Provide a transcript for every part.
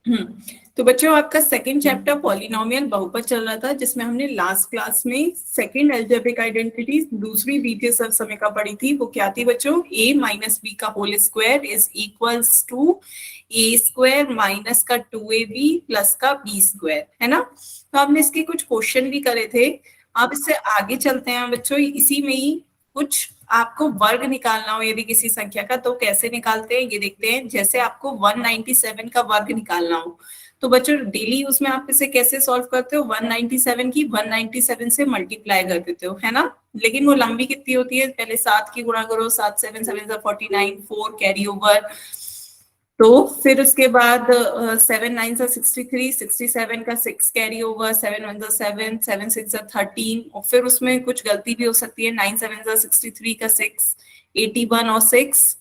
तो बच्चों आपका सेकंड चैप्टर पॉलिनोमियल बहुपद चल रहा था, जिसमें हमने लास्ट क्लास में सेकंड अलजेब्रिक आइडेंटिटी दूसरी बीजीय सहसंयोजक पढ़ी थी। वो क्या थी बच्चों? a माइनस बी का whole square is equals to A square minus का 2ab प्लस का बी स्क्वायर, है ना। तो हमने इसके कुछ क्वेश्चन भी करे थे। अब इससे आगे चलते हैं बच्चों। इसी में ही कुछ आपको वर्ग निकालना हो यदि किसी संख्या का, तो कैसे निकालते हैं ये देखते हैं। जैसे आपको 197 का वर्ग निकालना हो, तो बच्चों डेली उसमें आप इसे कैसे सॉल्व करते हो? 197 की 197 से मल्टीप्लाई कर देते हो, है ना। लेकिन वो लंबी कितनी होती है? पहले 7 की गुणा करो, 7 7 7 49, 4 कैरी ओवर, तो फिर उसके बाद 7 9 63, 67 का 6 कैरी ओवर, 7 1 7, 7 6 13, और फिर उसमें कुछ गलती भी हो सकती है। 9 7 63 का 6, 81 और 6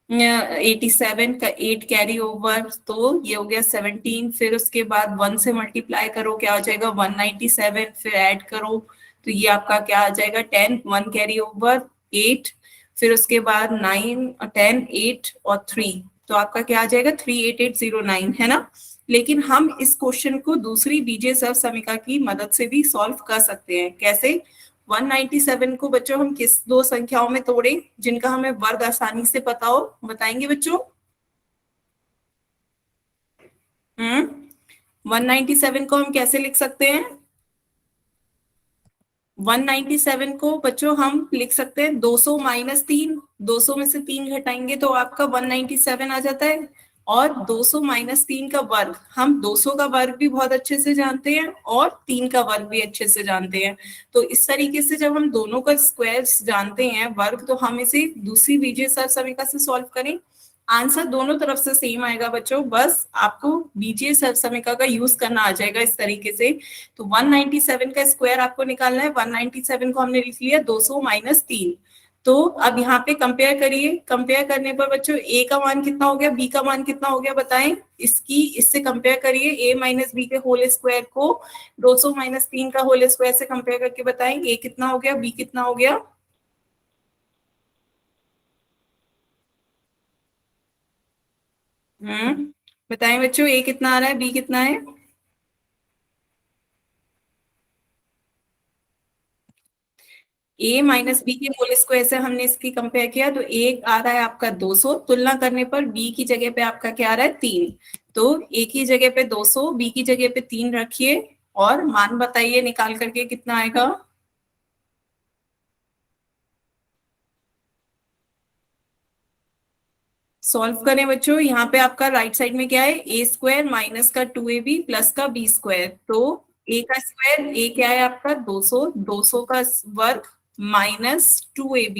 87 का 8 कैरी ओवर, तो ये हो गया 17। फिर उसके बाद 1 से मल्टीप्लाई करो, क्या आ जाएगा? 197, फिर ऐड करो तो ये आपका क्या आ जाएगा? 10, 1 कैरी ओवर 8, फिर उसके बाद 9 10 8 और 3, तो आपका क्या आ जाएगा? 38809, है ना। लेकिन हम इस क्वेश्चन को दूसरी बीजीय सहसंयोजक की मदद से भी सॉल्व कर सकते हैं। कैसे? 197 को बच्चों हम किस दो संख्याओं में तोड़े जिनका हमें वर्ग आसानी से पता हो? बताएंगे बच्चों? 197 को हम कैसे लिख सकते हैं? 197 को बच्चों हम लिख सकते हैं 200 माइनस 3, 200 में से 3 घटाएंगे तो आपका 197 आ जाता है। और 200 माइनस 3 का वर्ग, हम 200 का वर्ग भी बहुत अच्छे से जानते हैं और 3 का वर्ग भी अच्छे से जानते हैं। तो इस तरीके से जब हम दोनों का स्क्वायर जानते हैं, वर्ग, तो हम इसे दूसरी बीजीय सहसंयोजक से सॉल्व करें। आंसर दोनों तरफ से सेम आएगा बच्चों, बस आपको बीजीय सहसंयोजक का यूज करना आ जाएगा इस तरीके से। तो 197 का स्क्वायर आपको निकालना है। 197 को हमने लिख लिया 200 माइनस 3। तो अब यहाँ पे कंपेयर करिए। कंपेयर करने पर बच्चों ए का मान कितना हो गया, बी का मान कितना हो गया, बताएं। इससे कंपेयर करिए। ए माइनस बी के होल स्क्वायर को 200 माइनस 3 का होल स्क्वायर से कंपेयर करके बताएं, ए कितना हो गया, बी कितना हो गया। बताएं बच्चों, ए कितना आ रहा है, बी कितना है। ए माइनस बी के होल स्क्वायर से हमने इसकी कंपेयर किया, तो ए आ रहा है आपका 200। तुलना करने पर बी की जगह पे आपका क्या आ रहा है, 3। तो ए की जगह पे 200, बी की जगह पे 3 रखिए और मान बताइए निकाल करके कितना आएगा। सॉल्व करें बच्चों। यहाँ पे आपका राइट साइड में क्या है, ए स्क्वायर माइनस का 2ab प्लस का बी स्क्वायर। तो ए का स्क्वायर, ए क्या है आपका 200, 200 का वर्ग माइनस 2ab,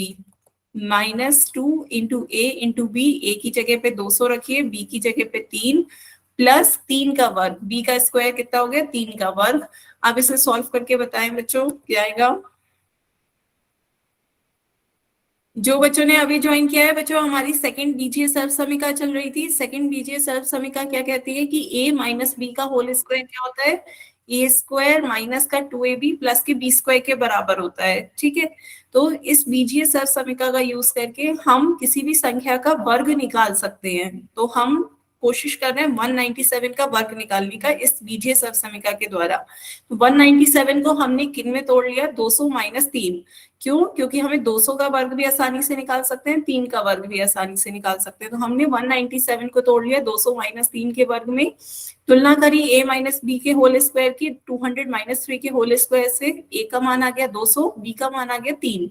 -2 इंटू ए इंटू बी। ए की जगह पे 200 रखिए, बी की जगह पे 3, प्लस 3 का वर्ग, बी का स्क्वायर कितना हो गया, 3 का वर्ग। अब इसे सॉल्व करके बताएं बच्चों क्या आएगा। जो बच्चों ने अभी ज्वाइन किया है बच्चों, हमारी सेकंड बीजीय सहसंयोजक चल रही थी। सेकंड बीजीय सहसंयोजक क्या कहती है कि a माइनस बी का होल स्क्वायर क्या होता है, ए स्क्वायर माइनस का 2ab प्लस के बी स्क्वायर के बराबर होता है। ठीक है, तो इस बीजीय सहसंयोजक का यूज करके हम किसी भी संख्या का वर्ग निकाल सकते हैं। तो हम कोशिश कर रहे हैं 197 का वर्ग निकालने का इस बीजीय सहसंयोजक के द्वारा। तो 197 को हमने किन में तोड़ लिया, 200 माइनस 3। क्यों? क्योंकि हमें 200 का वर्ग भी आसानी से निकाल सकते हैं, 3 का वर्ग भी आसानी से निकाल सकते हैं। तो हमने 197 को तोड़ लिया 200 माइनस 3 के वर्ग में। तुलना करी ए माइनस बी के होल स्क्वायर की 200 माइनस 3 के होल स्क्वायर से। ए का मान आ गया 200, बी का मान आ गया 3।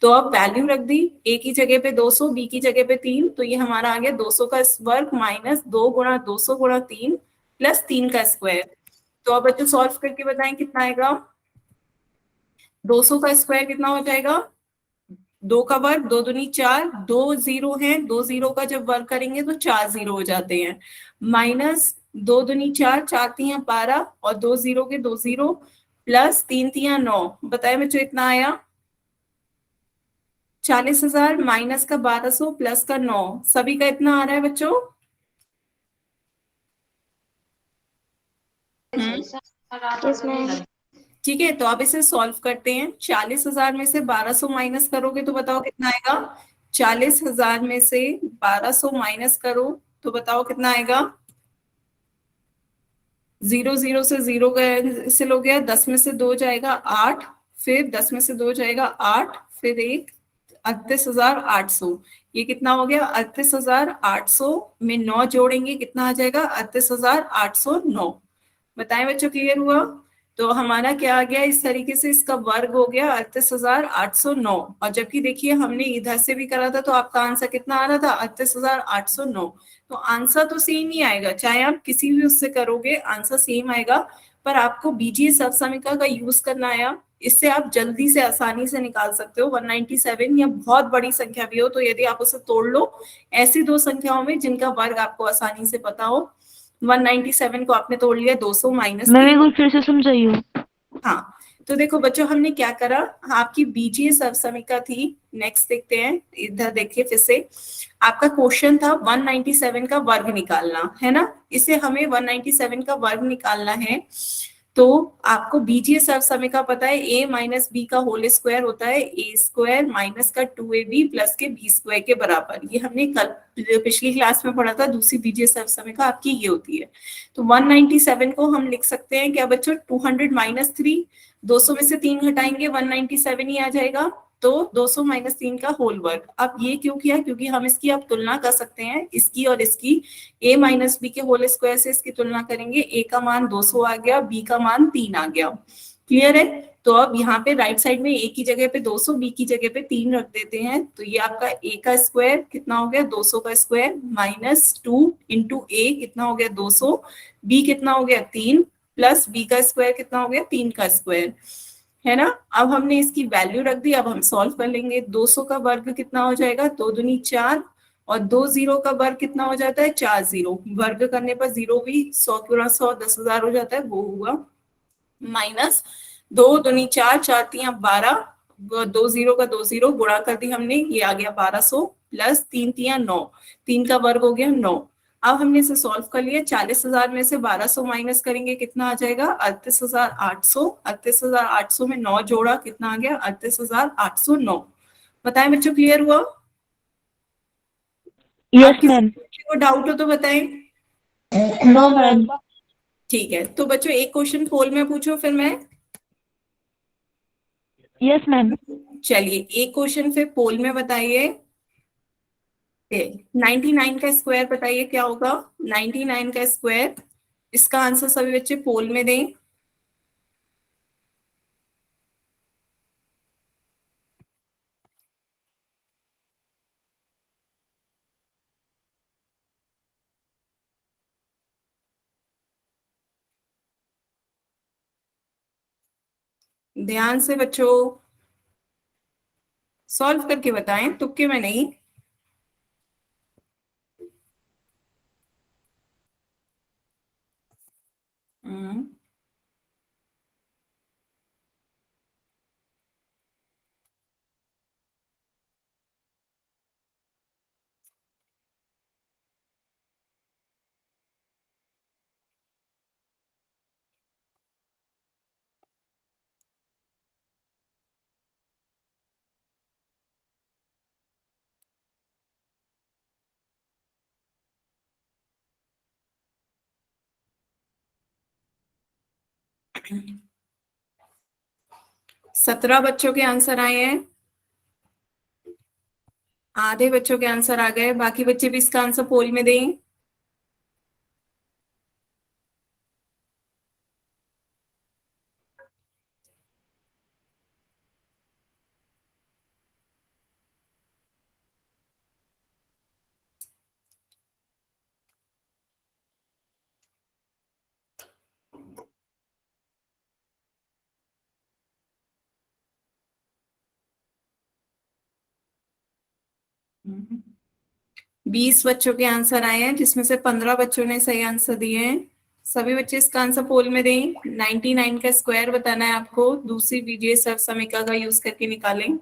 तो अब वैल्यू रख दी, ए की जगह पे 200, बी की जगह पे 3, तो ये हमारा आ गया 200 का वर्ग माइनस 2 गुणा 200 गुणा 3 प्लस 3 का स्क्वायर। तो अब बच्चों सॉल्व करके बताएं कितना आएगा। 200 का स्क्वायर कितना हो जाएगा, 2 का वर्ग, 2 दूनी 4, 2 जीरो है, 2 जीरो का जब वर्ग करेंगे तो 4 जीरो हो जाते हैं। माइनस 2 दूनी 4, 4 तिया 12 और 2 जीरो के 2 जीरो, प्लस 3 तिया 9। बताए बच्चों इतना आया 40,000 माइनस का 1200 प्लस का 9, सभी का इतना आ रहा है बच्चों। ठीक है, तो अब इसे सॉल्व करते हैं। 40,000 में से 1200 माइनस करोगे तो बताओ कितना आएगा। 40,000 में से 1200 माइनस करो तो बताओ कितना आएगा। जीरो जीरो से जीरो कैंसिल हो गया, 10 में से 2 जाएगा 8, फिर 10 में से 2 जाएगा 8, फिर एक 38,800। ये कितना हो गया? 38,800 में 9 जोड़ेंगे कितना आ जाएगा? 38,809। बताएं बच्चों, क्लियर हुआ? तो हमारा क्या आ गया? इस तरीके से इसका वर्ग हो गया 38,809। और जबकि देखिए हमने इधर से भी करा था तो आपका आंसर कितना आ रहा था? 38,809। तो आंसर तो सेम ही आएगा, चाहे आप किसी भी उससे करोगे आंसर सेम आएगा। पर आपको बीजीय समीकरण का यूज करना आया, इससे आप जल्दी से आसानी से निकाल सकते हो 197, या बहुत बड़ी संख्या भी हो तो यदि आप उसे तोड़ लो ऐसी दो संख्याओं में जिनका वर्ग आपको आसानी से पता हो। 197 को आपने तोड़ लिया 200 माइनस मैं 3। एक बार फिर से समझाइए। हाँ, तो देखो बच्चों हमने क्या करा, आपकी बीजीय समीकरण थी। नेक्स्ट देखते हैं, इधर देखिए फिर से। आपका क्वेश्चन था 197 का वर्ग निकालना, है ना? इसे हमें 197 का वर्ग निकालना है। तो आपको बीजीय समीकरण पता है, a माइनस बी का होल स्क्वायर होता है ए स्क्वायर माइनस का 2ab प्लस के बी स्क्वायर के बराबर। ये हमने कल पिछली क्लास में पढ़ा था। दूसरी बीजीय समीकरण आपकी ये होती है। तो 197 को हम लिख सकते हैं क्या बच्चों? 200 माइनस 3, 200 में से 3 घटाएंगे 197 ही आ जाएगा। तो 200 माइनस 3 का होल वर्ग। अब ये क्यों किया? क्योंकि हम इसकी अब तुलना कर सकते हैं, इसकी और इसकी। a माइनस बी के होल स्क्वायर से इसकी तुलना करेंगे, a का मान 200 आ गया, b का मान 3 आ गया। क्लियर है? तो अब यहाँ पे राइट साइड में a की जगह पे 200, b की जगह पे 3 रख देते हैं। तो ये आपका a का स्क्वायर कितना हो गया? 200 का स्क्वायर माइनस 2 इंटू a कितना हो गया? 200, b कितना हो गया? 3, प्लस b का स्क्वायर कितना हो गया? 3 का स्क्वायर, है ना? अब हमने इसकी वैल्यू रख दी, अब हम सॉल्व कर लेंगे। 200 का वर्ग कितना हो जाएगा? 2 दूनी 4, और 2 जीरो का वर्ग कितना हो जाता है? 4 जीरो। वर्ग करने पर जीरो भी 100 गुणा 100 10,000 हो जाता है, वो हुआ। माइनस 2 दूनी 4, 4 तिया 12, 2 जीरो का 2 जीरो गुणा कर दी हमने, ये आ गया 1200, प्लस 3 तिया 9, 3 का वर्ग हो गया 9। अब हमने इसे सॉल्व कर लिया। 40,000 में से 1200 माइनस करेंगे कितना आ जाएगा? 38,800। 38,800 में 9 जोड़ा कितना आ गया? 38,809। बताएं बच्चों, क्लियर हुआ? आप यस किसी मैम। को डाउट हो तो बताएं। No ma'am. ठीक है, तो बच्चों एक क्वेश्चन पोल में पूछो फिर मैं। Yes ma'am. चलिए एक क्वेश्चन फिर पोल में बताइए। 99 का स्क्वायर बताइए क्या होगा? 99 का स्क्वायर, इसका आंसर सभी बच्चे पोल में दें। ध्यान से बच्चों सॉल्व करके बताएं, तुक्के में नहीं। हम्म, 17 बच्चों के आंसर आए हैं। आधे बच्चों के आंसर आ गए, बाकी बच्चे भी इसका आंसर पोल में दें। हम्म। 20 बच्चों के आंसर आए हैं, जिसमें से 15 बच्चों ने सही आंसर दिए हैं। सभी बच्चे इसका आंसर पोल में दें। 99 का स्क्वायर बताना है आपको, दूसरी बीजीय समीकरण का यूज करके निकालें।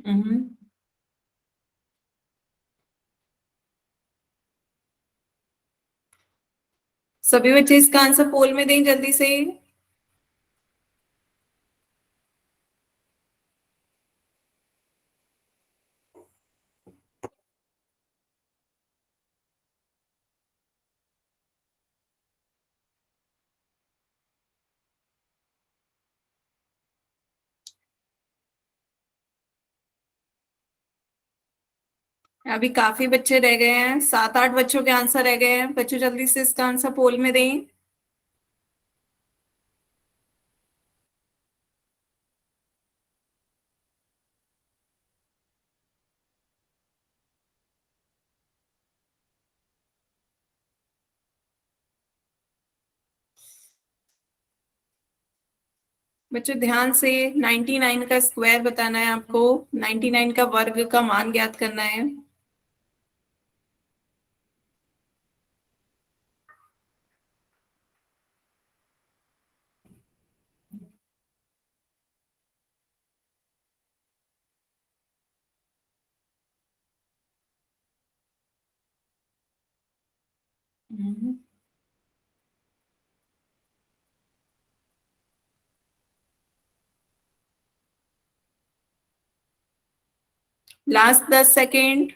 हम्म। सभी बच्चे इसका आंसर पोल में दें जल्दी से। अभी काफी बच्चे रह गए हैं, 7-8 बच्चों के आंसर रह गए हैं। बच्चों जल्दी से इसका आंसर पोल में दें। बच्चों ध्यान से, 99 का स्क्वायर बताना है आपको, 99 का वर्ग का मान ज्ञात करना है। Last 10 second,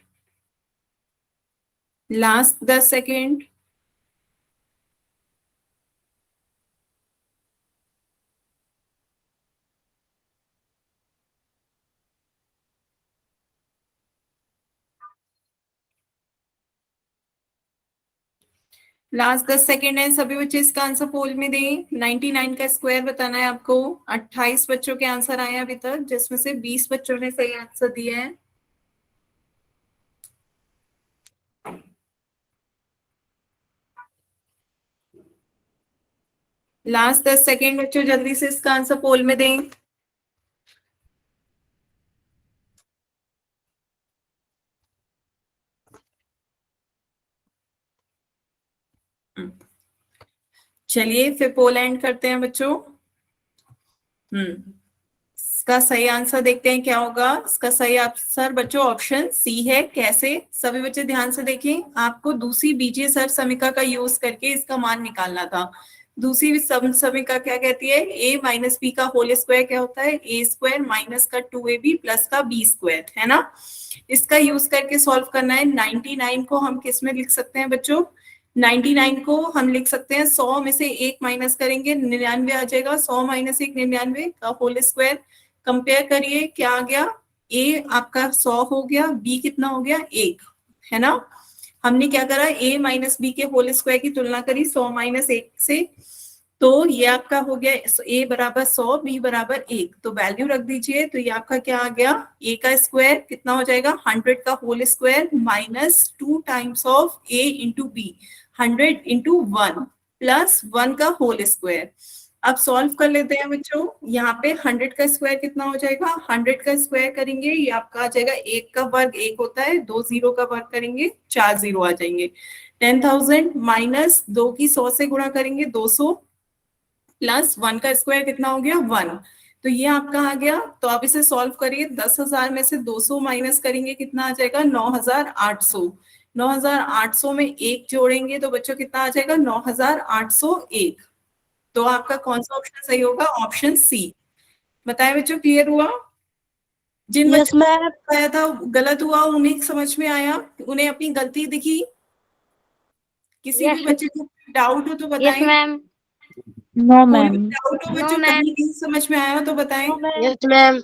last 10 second. Last 10 second है, सभी बच्चे इसका आंसर पोल में दें। 99 का स्क्वायर बताना है आपको। 28 बच्चों के आंसर आए हैं अभी तक, जिसमें से 20 बच्चों ने सही आंसर दिए हैं। लास्ट 10 सेकेंड बच्चों, जल्दी से इसका आंसर पोल में दें। चलिए फिर पोल एंड करते हैं बच्चों। इसका सही आंसर देखते हैं क्या होगा। इसका सही आंसर बच्चों ऑप्शन सी है। कैसे? सभी बच्चे ध्यान से देखें, आपको दूसरी बीजीय सर समीका का यूज करके इसका मान निकालना था। दूसरी समीका क्या कहती है? a माइनस बी का होल स्क्वायर क्या होता है? ए स्क्वायर माइनस का 2ab प्लस का बी स्क्वायर, है ना। इसका यूज करके सॉल्व करना है। 99 को हम किस में लिख सकते हैं बच्चों? 99 को हम लिख सकते हैं 100 में से 1 माइनस करेंगे 99 आ जाएगा। 100 माइनस 1 99 का होल स्क्वायर। कंपेयर करिए क्या आ गया। ए आपका 100 हो गया, बी कितना हो गया? 1, है ना। हमने क्या करा? a माइनस बी के होल स्क्वायर की तुलना करी 100 माइनस 1 से, तो ये आपका हो गया a बराबर 100, b बराबर 1, तो वैल्यू रख दीजिए। तो ये आपका क्या आ गया? a का स्क्वायर कितना हो जाएगा? 100 का whole square minus 2 times of a into B, 100 into 1 plus 1 का होल स्क्वायर। अब सॉल्व कर लेते हैं बच्चों। यहाँ पे 100 का स्क्वायर कितना हो जाएगा? 100 का स्क्वायर करेंगे ये आपका आ जाएगा, 1 का वर्ग 1 होता है, 2 जीरो का वर्ग करेंगे 4 जीरो आ जाएंगे। 10,000 माइनस 2 की 100 से गुणा करेंगे 200 प्लस 1 का स्क्वायर कितना हो गया? 1, तो ये आपका आ गया। तो आप इसे सॉल्व करिए। 10,000 में से 200 माइनस करेंगे कितना आ जाएगा? 9,800। 9,800 में 1 जोड़ेंगे तो बच्चों कितना आ जाएगा? 9,801। तो आपका कौन सा ऑप्शन सही होगा? Option C. बताए बच्चों, क्लियर हुआ? जिन यस बच्चों मैम। को बताया था गलत हुआ, उन्हें समझ में आया, उन्हें अपनी गलती दिखी? किसी भी यस। बच्चे को डाउट हो तो यस बताएं। मैम। नो कोई मैम। भी डाउट हो नो बच्चों, मैम। कहीं नहीं समझ में आया हो तो बताएं। No ma'am. Yes ma'am.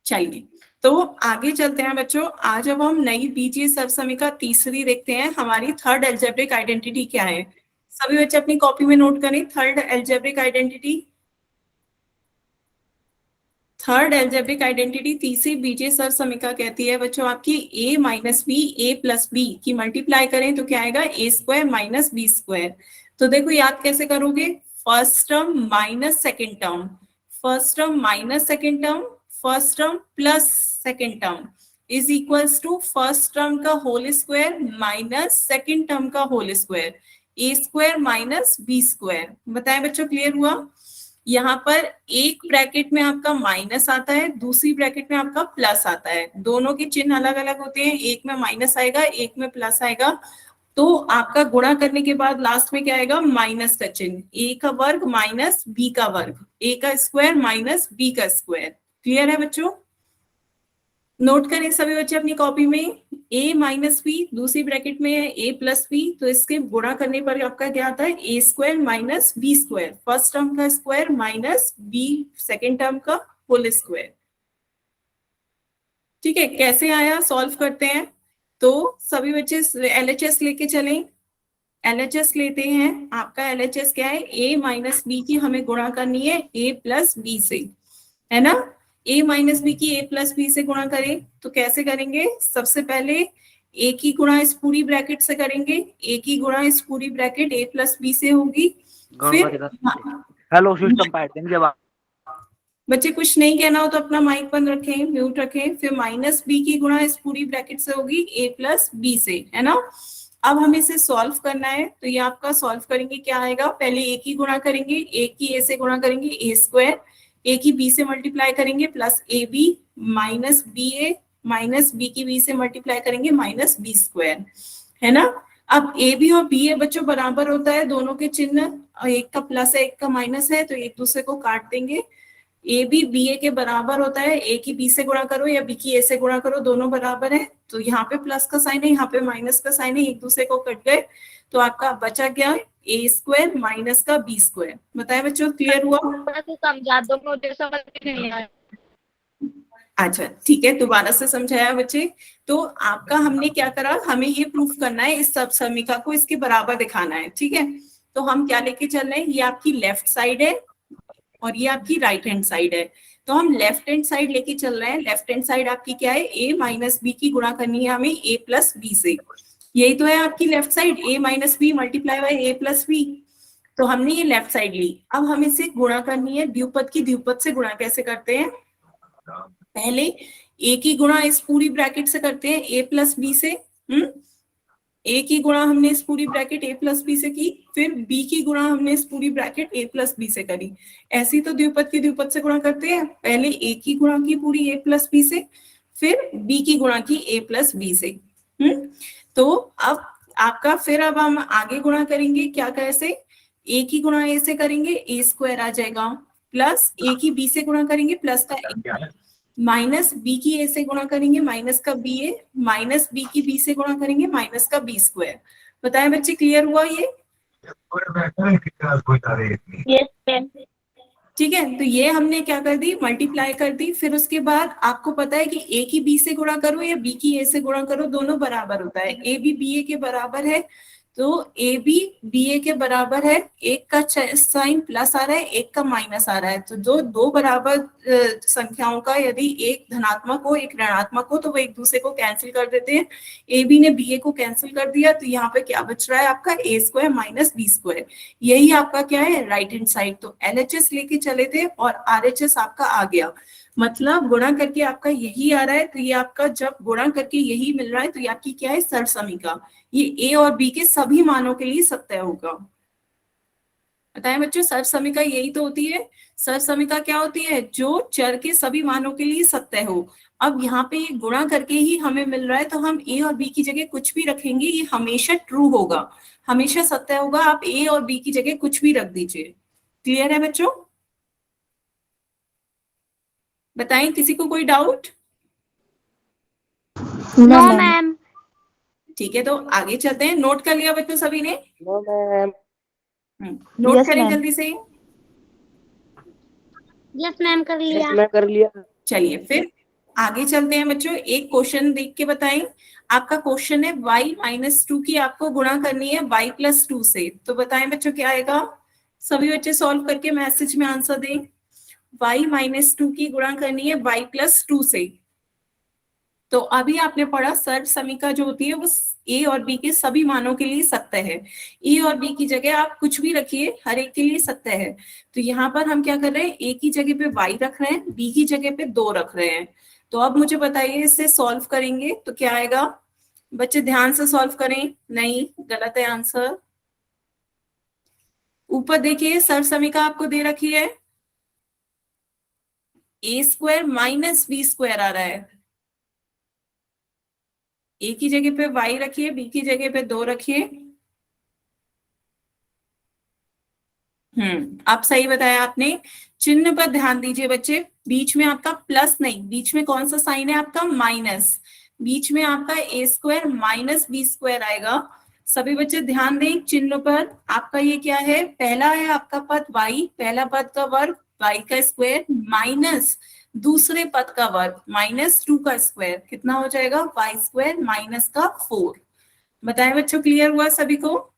चलिए तो आगे चलते हैं बच्चों। आज अब हम नई बीजीय सरसमीका तीसरी देखते हैं। हमारी थर्ड एल्जेब्रिक आइडेंटिटी क्या है? सभी बच्चे अपनी कॉपी में नोट करें। Third algebraic identity, third algebraic identity तीसरी बीजीय सरसमीका कहती है बच्चों आपकी a minus B A plus B की मल्टीप्लाई करें तो क्या आएगा? A square minus B square. तो देखो याद कैसे करोगे? First term minus second term, first term minus second term, first term plus second term is equals to first term का whole square minus second term का whole square, A square minus B square. बताएं बच्चों, clear हुआ? यहाँ पर एक bracket में आपका माइनस आता है, दूसरी ब्रैकेट में आपका प्लस आता है, दोनों के चिन्ह अलग अलग होते हैं, एक में माइनस आएगा एक में प्लस आएगा, तो आपका गुणा करने के बाद लास्ट में क्या आएगा, माइनस का चिन्ह, ए का वर्ग माइनस बी का वर्ग, ए का स्क्वायर माइनस बी का स्क्वायर। क्लियर है बच्चों? नोट करें सभी बच्चे अपनी कॉपी में, a माइनस बी, दूसरी ब्रैकेट में है a प्लस बी, तो इसके गुणा करने पर आपका क्या आता है, A square minus B square, first term का square minus B second term का होल स्क्वायर। ठीक है, कैसे आया सॉल्व करते हैं। तो सभी बच्चे एलएचएस लेके चलें, एलएचएस लेते हैं। आपका एलएचएस क्या है, a माइनस बी की हमें गुणा करनी है a प्लस बी से, है ना। a माइनस बी की a प्लस बी से गुणा करें तो कैसे करेंगे, सबसे पहले a की गुणा इस पूरी ब्रैकेट से करेंगे, a की गुणा इस पूरी ब्रैकेट a प्लस बी से होगी। फिर हेलो सिस्टम पैटर्न के बाद बच्चे कुछ नहीं कहना हो तो अपना माइक बंद रखें, म्यूट रखें। फिर माइनस बी की गुणा इस पूरी ब्रैकेट से होगी a प्लस बी से, है ना। अब हमें इसे सॉल्व करना है, तो ये आपका सॉल्व करेंगे क्या आएगा, पहले a की गुणा करेंगे, a की a से गुणा करेंगे a स्क्वायर, a की b से मल्टीप्लाई करेंगे plus A B minus B A minus B की b से मल्टीप्लाई करेंगे माइनस बी स्क्वायर, है ना। अब ए बी और बी ए बच्चों बराबर होता है, दोनों के चिन्ह, एक का प्लस है एक का माइनस है, तो एक दूसरे को काट देंगे। ए बी बी ए के बराबर होता है, ए की बी से गुणा करो या बी की ए से गुणा करो, दोनों बराबर है, तो यहाँ पे प्लस का साइन है यहाँ पे माइनस का साइन है, एक दूसरे को कट गए, तो आपका बचा क्या, ए स्क्वायर माइनस का बी स्क्वायर। बताए बच्चों, क्लियर हुआ? समझा दो, मुझे समझ नहीं आया। अच्छा ठीक है, दोबारा से समझाया बच्चे। तो आपका हमने क्या करा, हमें ये प्रूफ करना है, इस सब समीकरण को इसके बराबर दिखाना है, ठीक है। तो हम क्या लेके चल रहे हैं, ये आपकी लेफ्ट साइड है और ये आपकी राइट हैंड साइड है, तो हम लेफ्ट हैंड साइड लेके चल रहे हैं। लेफ्ट हैंड साइड आपकी क्या है, a माइनस बी की गुणा करनी है हमें a प्लस बी से, यही तो है आपकी left side, a minus B multiply by a plus B, तो हमने ये लेफ्ट साइड ली। अब हमें इसे गुणा करनी है, द्विपद की द्विपद से गुणा कैसे करते हैं, पहले a की गुणा इस पूरी ब्रैकेट से करते हैं a प्लस बी से, a की गुणा हमने इस पूरी ब्रैकेट a प्लस बी से की, फिर b की गुणा हमने इस पूरी ब्रैकेट a प्लस बी से करी। ऐसे तो द्विपद की द्विपद से गुणा करते हैं, पहले a की गुणा की पूरी a प्लस बी से, फिर b की गुणा की a प्लस बी से। तो अब आपका फिर अब हम आगे गुणा करेंगे, क्या कैसे, a की गुणा a से करेंगे a स्क्वायर आ जाएगा, प्लस a की b से गुणा करेंगे प्लस का a, माइनस बी की ए से गुणा करेंगे माइनस का बी ए, माइनस बी की बी से गुणा करेंगे माइनस का बी स्क्वायर। बताएं बच्चे, क्लियर हुआ ये? Yes ma'am. ठीक है, तो ये हमने क्या कर दी, मल्टीप्लाई कर दी। फिर उसके बाद आपको पता है कि ए की बी से गुणा करो या बी की ए से गुणा करो, दोनों बराबर होता है, ए भी बी ए के बराबर है, तो ए बी बी ए के बराबर है, एक का साइन प्लस आ रहा है एक का माइनस आ रहा है, तो जो दो बराबर संख्याओं का यदि एक धनात्मक हो एक ऋणात्मक हो तो वो एक दूसरे को कैंसिल कर देते हैं। ए बी ने बी ए को कैंसिल कर दिया, तो यहाँ पे क्या बच रहा है आपका, ए स्क्वायर माइनस बी स्क्वायर, यही आपका क्या है, राइट हैंड साइड। तो एलएचएस लेके चले थे और आरएचएस आपका आ गया, मतलब गुणा करके आपका यही आ रहा है, तो ये आपका जब गुणा करके यही मिल रहा है तो ये आपकी क्या है, सर्व समीकरण, ये ए और बी के सभी मानों के लिए सत्य होगा। बताएं बच्चों, सर्व समीकरण यही तो होती है, सर्व समीकरण क्या होती है, जो चर के सभी मानों के लिए सत्य हो। अब यहाँ पे ये गुणा करके ही हमें मिल रहा है, तो हम ए और बी की जगह कुछ भी रखेंगे ये हमेशा ट्रू होगा, हमेशा सत्य होगा, आप ए और बी की जगह कुछ भी रख दीजिए। क्लियर है बच्चों? बताएं, किसी को कोई डाउट? No ma'am. ठीक है, तो आगे चलते हैं। नोट कर लिया बच्चों सभी ने? No ma'am. नोट Yes, करें ma'am. जल्दी से। यस मैम, कर लिया। मैं कर लिया। चलिए फिर आगे चलते हैं बच्चों, एक क्वेश्चन देख के बताएं। आपका क्वेश्चन है y माइनस 2 की आपको गुणा करनी है y प्लस 2 से, तो बताएं बच्चों क्या आएगा, सभी बच्चे सॉल्व करके मैसेज में आंसर दें। y माइनस 2 की गुणा करनी है y प्लस 2 से, तो अभी आपने पढ़ा सर्व समीकरण जो होती है वो ए और बी के सभी मानों के लिए सत्य है, ए और बी की जगह आप कुछ भी रखिए, हर एक के लिए सत्य है। तो यहाँ पर हम क्या कर रहे हैं, ए की जगह पे y रख रहे हैं, बी की जगह पे 2 रख रहे हैं। तो अब मुझे बताइए, इससे सॉल्व करेंगे तो क्या आएगा, बच्चे ध्यान से सॉल्व करें, नहीं गलत है आंसर। ऊपर देखिए सर्व समीकरण आपको दे रखी है, A square minus B square आ रहा है। ए की जगह पे वाई रखिए, बी की जगह पे 2 रखिए। अब सही बताया आपने। चिन्ह पर ध्यान दीजिए बच्चे, बीच में आपका प्लस नहीं, बीच में कौन सा साइन है आपका, माइनस। बीच में आपका ए स्क्वायर माइनस बी स्क्वायर आएगा। सभी बच्चे ध्यान दें चिन्ह पर। आपका ये क्या है, पहला है आपका पद y, पहला पद का वर्ग y का स्क्वायर माइनस दूसरे पद का वर्ग -2 का स्क्वायर, कितना हो जाएगा, y स्क्वायर माइनस का 4। बताएं बच्चों, क्लियर हुआ सभी को?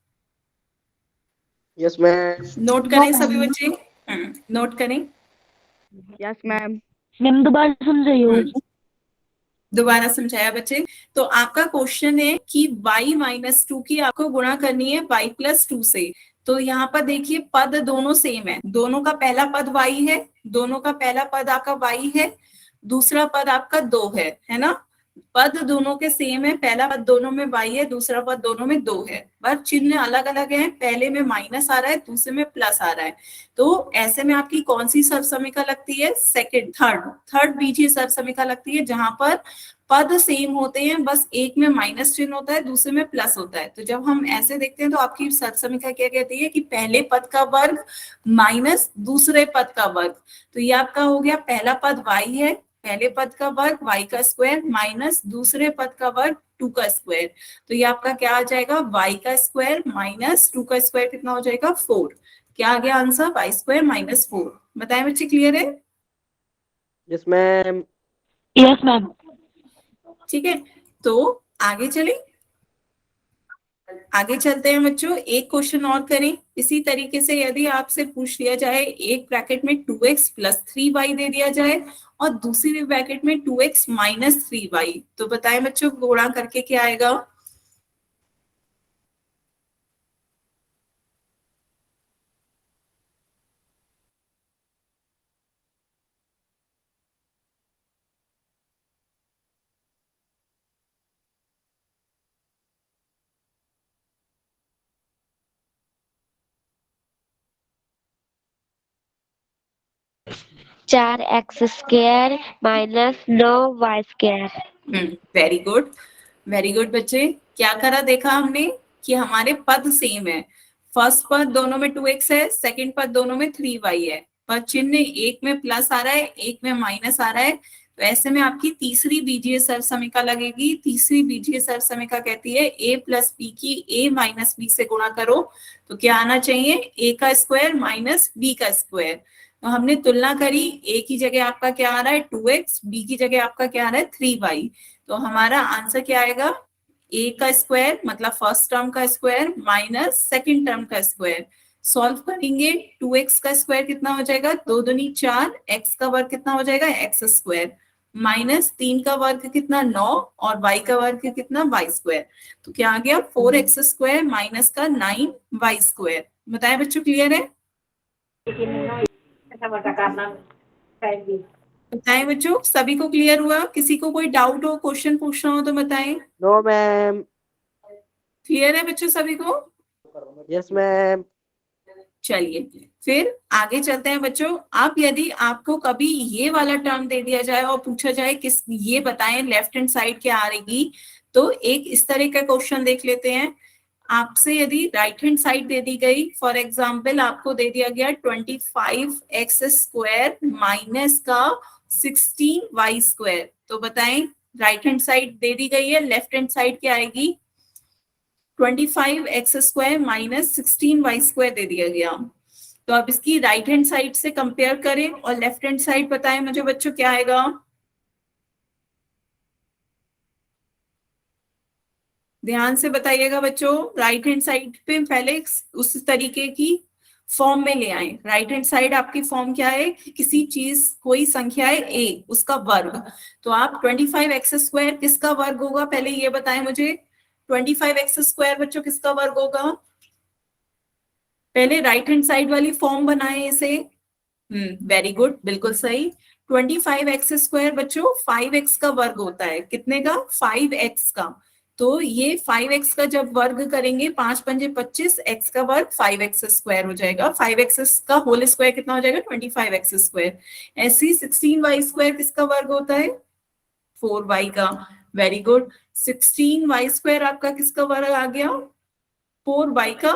Yes ma'am. नोट करें सभी बच्चे, नोट करें। Yes ma'am. मैम दोबारा समझाइए। दोबारा समझाया बच्चे। तो आपका क्वेश्चन है कि y-2 की आपको गुणा करनी है y+2 से। तो यहाँ पर देखिए पद दोनों सेम है, दोनों का पहला पद y है, दोनों का पहला पद आपका y है, दूसरा पद आपका 2 है ना। पद दोनों के सेम है, पहला पद दोनों में y है, दूसरा पद दोनों में 2 है, बस चिन्ह अलग अलग है, पहले में माइनस आ रहा है, दूसरे में प्लस आ रहा है। तो ऐसे में आपकी कौन सी सर्वसमिका लगती है, थर्ड बीजीय सर्वसमिका लगती है, जहां पर पद सेम होते हैं, बस एक में माइनस चिन्ह होता है, दूसरे में प्लस होता है। तो जब हम ऐसे देखते हैं तो आपकी सर्वसमिका क्या कहती है कि पहले पद का वर्ग माइनस दूसरे पद का वर्ग। तो ये आपका हो गया, पहला पद y है, पहले पद का वर्ग y का स्क्वायर माइनस दूसरे पद का वर्ग 2 का स्क्वायर। तो ये आपका क्या आ जाएगा, y का स्क्वायर माइनस 2 का स्क्वायर कितना हो जाएगा, 4। क्या आ गया आंसर, y स्क्वायर माइनस 4। बताएं बच्चे, क्लियर है? Yes ma'am. Yes ma'am. ठीक है, तो आगे चले, आगे चलते हैं बच्चों। एक क्वेश्चन और करें इसी तरीके से। यदि आपसे पूछ लिया जाए एक ब्रैकेट में 2x + 3y दे दिया जाए और दूसरी ब्रैकेट में 2x - 3y, तो बताएं बच्चों गुणा करके क्या आएगा? चार x² -9y²। Very good, very good बच्चे। क्या करा देखा हमने कि हमारे पद सेम है, फर्स्ट पद दोनों में 2x है, सेकंड पद दोनों में 3y है, पर चिन्ह एक में प्लस आ रहा है, एक में माइनस आ रहा है। तो ऐसे में आपकी तीसरी बीजीय सर्वसमिका लगेगी। तीसरी बीजीय सर्वसमिका कहती है a + b की a - b से गुणा करो, तो क्या आना चाहिए, a का स्क्वायर माइनस b का स्क्वायर। तो हमने तुलना करी, a की जगह आपका क्या आ रहा है 2x, b की जगह आपका क्या आ रहा है 3y। तो हमारा आंसर क्या आएगा, a का स्क्वायर मतलब फर्स्ट टर्म का स्क्वायर माइनस सेकंड टर्म का स्क्वायर। सॉल्व करेंगे, 2x का स्क्वायर कितना हो जाएगा, 2 दूनी 4, x का वर्ग कितना हो जाएगा, x² माइनस 3 का वर्ग कितना 9 और y का वर्ग कितना y²। तो क्या आ गया, 4x² माइनस का 9y²। बताएं बच्चों, क्लियर है? बताएं बच्चों, सभी को क्लियर हुआ? किसी को कोई डाउट हो, क्वेश्चन पूछना हो तो बताएं। No ma'am. क्लियर है बच्चों सभी को? Yes ma'am. चलिए फिर आगे चलते हैं बच्चों। अब यदि आपको कभी ये वाला टर्म दे दिया जाए और पूछा जाए किस, ये बताएं लेफ्ट हैंड साइड क्या आ रहेगी, तो एक इस तरह का क्वेश्चन देख लेते हैं। आपसे यदि राइट हैंड साइड दे दी गई, फॉर एग्जाम्पल आपको दे दिया गया 25x² माइनस का 16y², तो बताएं राइट हैंड साइड दे दी गई है, लेफ्ट हैंड साइड क्या आएगी, 25x² माइनस 16y² दे दिया गया। तो अब इसकी राइट हैंड साइड से कंपेयर करें और लेफ्ट हैंड साइड बताएं मुझे बच्चों क्या आएगा। ध्यान से बताइएगा बच्चों, राइट हैंड साइड पे पहले उस तरीके की फॉर्म में ले आए। राइट हैंड साइड आपकी फॉर्म क्या है, किसी चीज कोई संख्या है a, उसका वर्ग। तो आप 25x² किसका वर्ग होगा, पहले ये बताएं मुझे, 25x² बच्चों किसका वर्ग होगा? पहले राइट हैंड साइड वाली फॉर्म बनाए इसे। वेरी गुड, बिल्कुल सही। 25x² बच्चों 5x का वर्ग होता है, कितने का, 5x का। तो ये 5x का जब वर्ग करेंगे 5 पंजे 25, x का वर्ग 5x स्क्वायर हो जाएगा। 5x का होल स्क्वायर कितना हो जाएगा 25x स्क्वायर। ऐसे 16y स्क्वायर किसका वर्ग होता है 4y का। Very good. 16y स्क्वायर आपका किसका वर्ग आ गया 4y का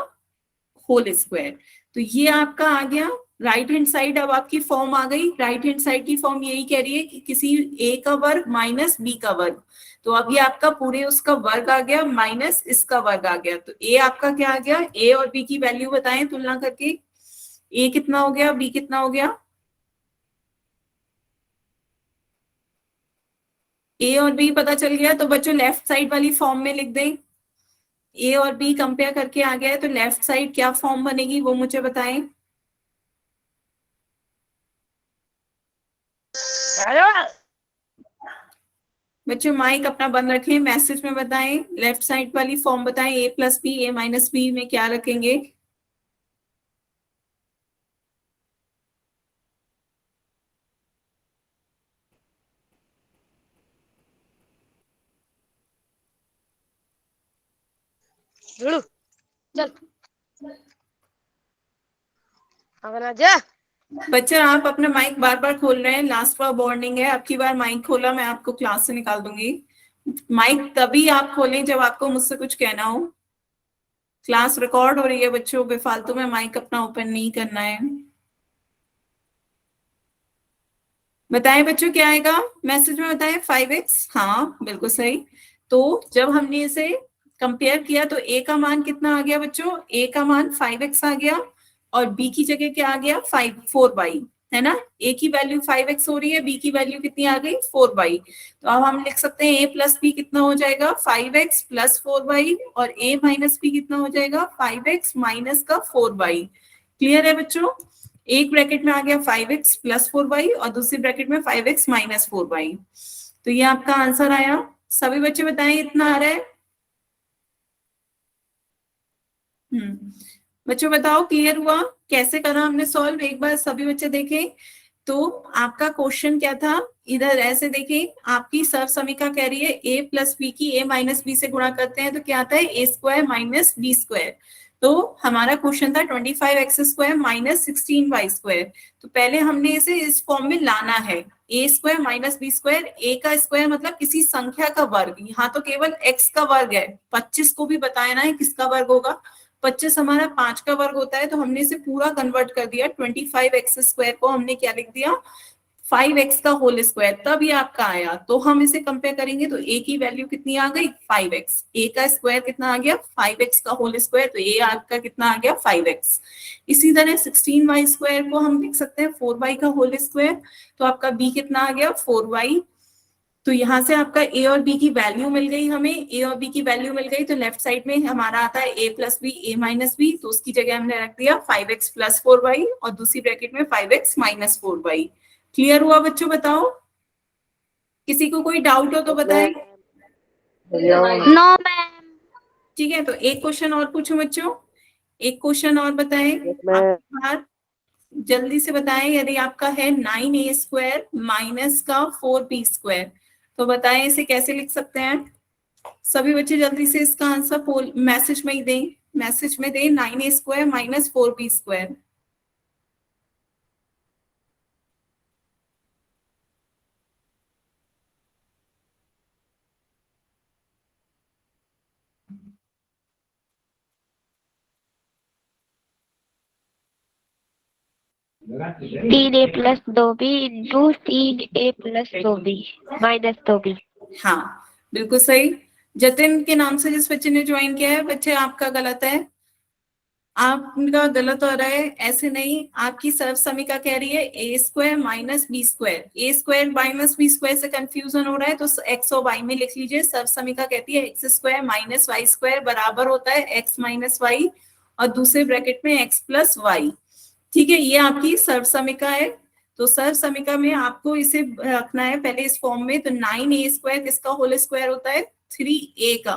होल स्क्वायर। तो ये आपका आ गया राइट हैंड साइड। अब आपकी फॉर्म आ गई। राइट हैंड साइड की फॉर्म यही कह रही है कि किसी a का वर्ग माइनस b का वर्ग। तो अब ये आपका पूरे उसका वर्ग आ गया माइनस इसका वर्ग आ गया। तो a आपका क्या आ गया a और b की वैल्यू बताएं तुलना करके। a कितना हो गया b कितना हो गया। a और b पता चल गया। तो बच्चों लेफ्ट साइड वाली फॉर्म में लिख दें। a और b कंपेयर करके आ गया है तो लेफ्ट साइड क्या फॉर्म बनेगी वो मुझे बताएं। बच्चों माइक अपना बंद रखें, मैसेज में बताएं। लेफ्ट साइड वाली फॉर्म बताएं। a plus B a minus B में क्या रखेंगे। चल जा। बच्चे आप अपना माइक बार बार खोल रहे हैं। लास्ट बार वार्निंग है, अब की बार माइक खोला मैं आपको क्लास से निकाल दूंगी। माइक तभी आप खोलें जब आपको मुझसे कुछ कहना हो। क्लास रिकॉर्ड हो रही है बच्चों, बेफालतू में माइक अपना ओपन नहीं करना है। बताएं बच्चों क्या आएगा मैसेज में बताएं। 5x हाँ बिल्कुल सही। तो जब हमने इसे कंपेयर किया तो a का मान कितना आ गया बच्चों a का मान 5x आ गया और b की जगह क्या आ गया 4y है ना। a की वैल्यू 5x हो रही है, b की वैल्यू कितनी आ गई 4y। तो अब हम लिख सकते हैं a प्लस बी कितना हो जाएगा 5x प्लस 4y और a माइनस बी कितना हो जाएगा 5x माइनस का 4y। क्लियर है बच्चों। एक ब्रैकेट में आ गया 5x प्लस 4y और दूसरी ब्रैकेट में 5x माइनस 4y। तो ये आपका आंसर आया। सभी बच्चे बताएं इतना आ रहा है। बच्चों बताओ क्लियर हुआ कैसे करा हमने सॉल्व। एक बार सभी बच्चे देखें। तो आपका क्वेश्चन क्या था, इधर ऐसे देखें आपकी सर्व समीका कह रही है a प्लस बी की a माइनस बी से गुणा करते हैं तो क्या आता है a square minus B square. तो हमारा क्वेश्चन था 25x square minus 16y square. तो पहले हमने इसे इस फॉर्म में लाना है a square minus B square. a का स्क्वायर मतलब किसी संख्या का वर्ग, यहाँ तो केवल x का वर्ग है। 25 को भी बताया है किसका वर्ग होगा। 25 हमारा 5 का वर्ग होता है तो हमने इसे पूरा कन्वर्ट कर दिया। 25x स्क्वायर को हमने क्या लिख दिया 5x का होल स्क्वायर, तब ये आपका आया। तो हम इसे कंपेयर करेंगे तो a की वैल्यू कितनी आ गई 5x। a का स्क्वायर कितना आ गया 5x का होल स्क्वायर, तो a आपका कितना आ गया 5x। इसी तरह 16y स्क्वायर को हम लिख सकते हैं 4y का होल स्क्वायर, तो आपका b कितना आ गया 4y। तो यहाँ से आपका a और b की वैल्यू मिल गई हमें। a और b की वैल्यू मिल गई तो लेफ्ट साइड में हमारा आता है a plus B a minus B, तो उसकी जगह हमने रख दिया 5x प्लस 4y और दूसरी ब्रैकेट में 5x माइनस 4y। क्लियर हुआ बच्चों बताओ। किसी को कोई डाउट हो तो बताएं। No ma'am. ठीक है तो एक क्वेश्चन और पूछूं बच्चों, एक क्वेश्चन और बताएं। मैं बात जल्दी से बताएं। यदि आपका है 9a स्क्वायर माइनस का 4b स्क्वायर, तो बताएं इसे कैसे लिख सकते हैं। सभी बच्चे जल्दी से इसका आंसर पोल मैसेज में ही दें। मैसेज में दें 9a square minus 4b square. तीन ए प्लस दो बी इंटू 3a प्लस दो बी माइनस दो बी। हाँ बिल्कुल सही। जतिन के नाम से जिस बच्चे ने ज्वाइन किया है, बच्चे आपका गलत है, आपका गलत हो रहा है। ऐसे नहीं, आपकी सर्व समीका कह रही है A square minus B square. A square minus B square से कंफ्यूजन हो रहा है तो एक्स और वाई में लिख लीजिए। सर्व समीका कहती है X square minus Y square बराबर होता है एक्स माइनस वाई और दूसरे ब्रैकेट में एक्स प्लस वाई। ठीक है, ये आपकी सर्व समीका है। तो सर्व समीका में आपको इसे रखना है पहले इस फॉर्म में। तो 9a स्क्वायर किसका होल स्क्वायर होता है 3a का।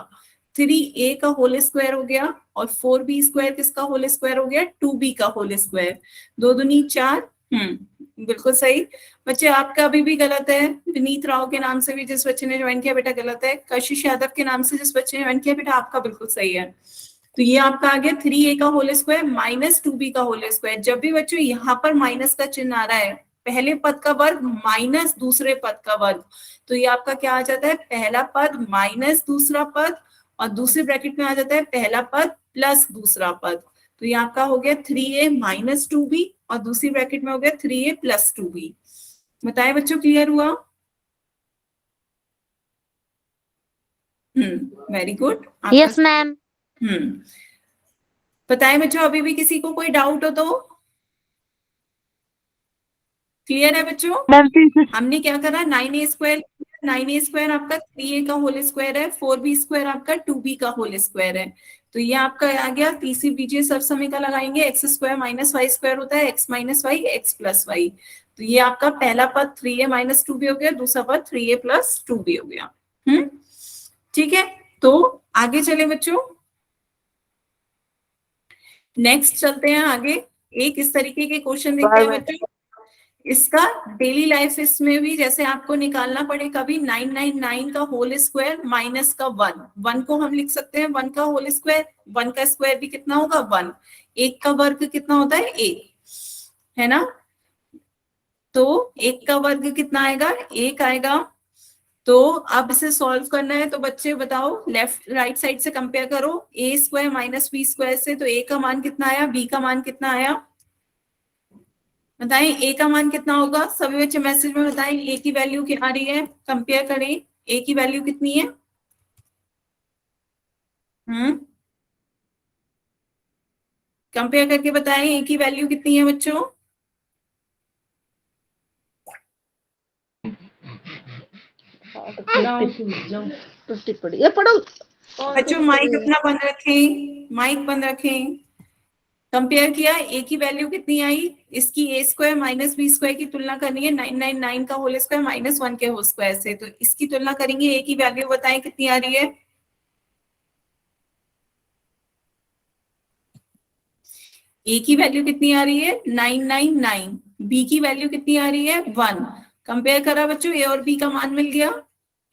3a का होल स्क्वायर हो गया और 4b स्क्वायर किसका होल स्क्वायर हो गया 2b का होल स्क्वायर। दो दूनी 4, बिल्कुल सही। बच्चे आपका अभी भी गलत है। विनीत राव के नाम से भी जिस बच्चे ने ज्वाइन किया बेटा गलत है। कशिश यादव के नाम से जिस बच्चे ने ज्वाइन किया बेटा आपका बिल्कुल सही है। तो ये आपका आ गया 3a का होल स्क्वायर माइनस 2b का होल स्क्वायर। जब भी बच्चों यहाँ पर माइनस का चिन्ह आ रहा है, पहले पद का वर्ग माइनस दूसरे पद का वर्ग, तो ये आपका क्या आ जाता है, पहला पद माइनस दूसरा पद, और दूसरे ब्रैकेट में आ जाता है पहला पद प्लस दूसरा पद। तो ये आपका हो गया 3a माइनस 2b, और दूसरी ब्रैकेट में हो गया 3a प्लस 2b। बताए बच्चों, क्लियर हुआ? Very good. Yes ma'am. बताएं बच्चों, अभी भी किसी को कोई डाउट हो तो? क्लियर है बच्चों? हमने क्या करा, 9a स्क्वायर, 9a स्क्वायर आपका 3a का होल स्क्वायर है, 4b स्क्वायर आपका 2b का होल स्क्वायर है। तो ये आपका आ गया, तीसरी बीजीय सरसमीका लगाएंगे, X square minus Y square होता है X minus Y X plus Y. तो ये आपका पहला पद 3a माइनस 2b हो गया, दूसरा पद 3a प्लस 2b हो गया। ठीक है, तो आगे चले बच्चों, नेक्स्ट चलते हैं आगे। एक इस तरीके के क्वेश्चन देखते हैं बच्चों, इसका डेली लाइफ इसमें भी जैसे आपको निकालना पड़े, कभी 999 का होल स्क्वायर माइनस का 1 को हम लिख सकते हैं 1 का होल स्क्वायर, 1 का स्क्वायर भी कितना होगा 1, एक का वर्ग कितना होता है 1, है ना? तो एक का वर्ग कितना आएगा, 1 आएगा। तो अब इसे सॉल्व करना है, तो बच्चे बताओ, लेफ्ट राइट साइड से कंपेयर करो, a square minus B square से, तो a का मान कितना आया, b का मान कितना आया, बताएं a का मान कितना होगा? सभी बच्चे मैसेज में बताएं a की वैल्यू क्या आ रही है, कंपेयर करें a की वैल्यू कितनी है। कंपेयर करके बताएं a की वैल्यू कितनी है बच्चों। ये पढ़ो बच्चों माइक अपना बंद रखें, माइक बंद रखें। कंपेयर किया, a की वैल्यू कितनी आई, इसकी a square minus B square की तुलना करनी है 999 का होल स्क्वायर माइनस 1 के होल स्क्वायर से, तो इसकी तुलना करेंगे, a की वैल्यू बताएं कितनी आ रही है। a की वैल्यू कितनी आ रही है 999, b की वैल्यू कितनी आ रही है 1। कंपेयर करा बच्चों, a और b का मान मिल गया,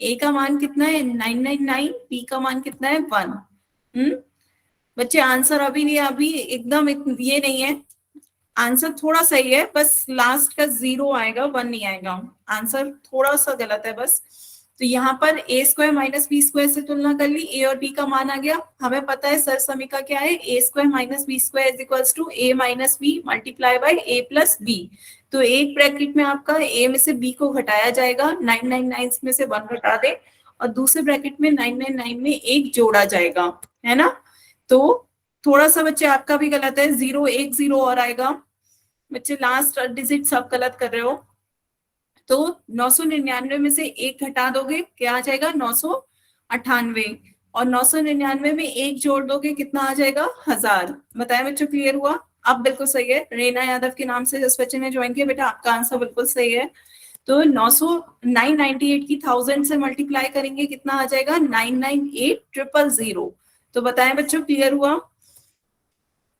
a का मान कितना है 999, b का मान कितना है 1। बच्चे आंसर अभी नहीं, अभी एकदम ये नहीं है, आंसर थोड़ा सही है, बस लास्ट का 0 आएगा, 1 नहीं आएगा, आंसर थोड़ा सा गलत है बस। तो यहाँ पर a square minus B square से तुलना कर ली, a और b का मान आ गया, हमें पता है सर समीका क्या है, a square minus B square is equals to a minus B multiply by a plus B. तो एक ब्रैकेट में आपका a में से b को घटाया जाएगा, 999 में से 1 घटा दे, और दूसरे ब्रैकेट में 999 में 1 जोड़ा जाएगा, है ना? तो थोड़ा सा बच्चे आपका भी गलत है, 0 1 0 और आएगा, बच्चे लास्ट डिजिट सब गलत कर रहे हो। तो 999 में से 1 घटा दोगे, क्या आ जाएगा 998, और 999 में 1 जोड़ दोगे, कितना आ जाएगा 1000। बताया बच्चों, क्लियर हुआ? अब बिल्कुल सही है, रेना यादव के नाम से जिस बच्चे ने ज्वाइन किया बेटा, आपका आंसर बिल्कुल सही है। तो 998 की 1000 से मल्टीप्लाई करेंगे, कितना आ जाएगा 998000। तो बताएं बच्चों, क्लियर हुआ?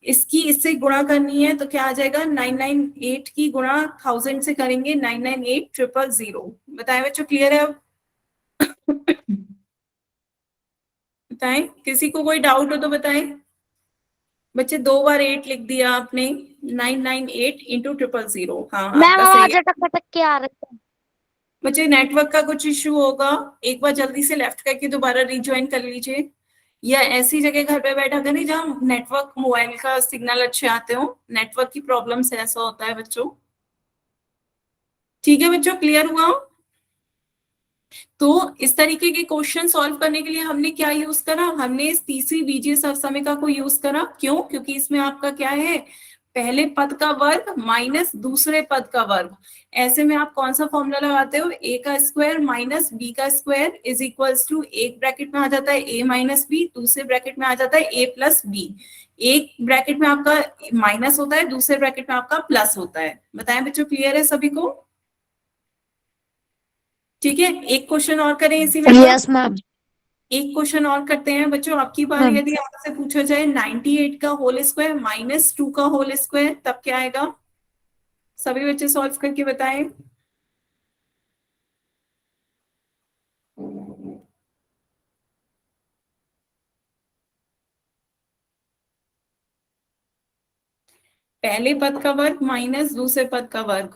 इसकी इससे गुणा करनी है, तो क्या आ जाएगा 998 की गुणा 1000 से करेंगे 998000। बताएं बच्चों, क्लियर है? अब बताएं, किसी को कोई डाउट हो तो बताएं। बच्चे 2 बार 8 लिख दिया आपने, 998 इंटू 000। हाँ मैम आपका सही आवाज है। अटक अटक के आ रही है। बच्चे नेटवर्क का कुछ इश्यू होगा, एक बार जल्दी से लेफ्ट करके दोबारा रिज्वाइन कर लीजिए, या ऐसी जगह घर पे बैठा करें जहां नेटवर्क मोबाइल का सिग्नल अच्छे आते हो, नेटवर्क की प्रॉब्लम से ऐसा होता है बच्चों। ठीक है बच्चों, क्लियर हुआ? तो इस तरीके के क्वेश्चन सॉल्व करने के लिए हमने क्या यूज करा, हमने इस तीसरी बीजीय सरसमीका को यूज करा। क्यों? क्योंकि इसमें आपका क्या है, पहले पद का वर्ग माइनस दूसरे पद का वर्ग। ऐसे में आप कौन सा फॉर्मूला लगाते हो, a का स्क्वायर माइनस b का स्क्वायर इज इक्वल्स टू, एक ब्रैकेट में आ जाता है a माइनस b, दूसरे ब्रैकेट में आ जाता है a प्लस b। एक ब्रैकेट में आपका माइनस होता है, दूसरे ब्रैकेट में आपका प्लस होता है। बताएं बच्चों, क्लियर है सभी को? ठीक है, एक क्वेश्चन और करें इसी में। Yes ma'am. एक क्वेश्चन और करते हैं बच्चों, आपकी बारी। यदि आपसे पूछा जाए 98 का होल स्क्वायर माइनस 2 का होल स्क्वायर, तब क्या आएगा? सभी बच्चे सॉल्व करके बताएं। पहले पद का वर्ग माइनस दूसरे पद का वर्ग।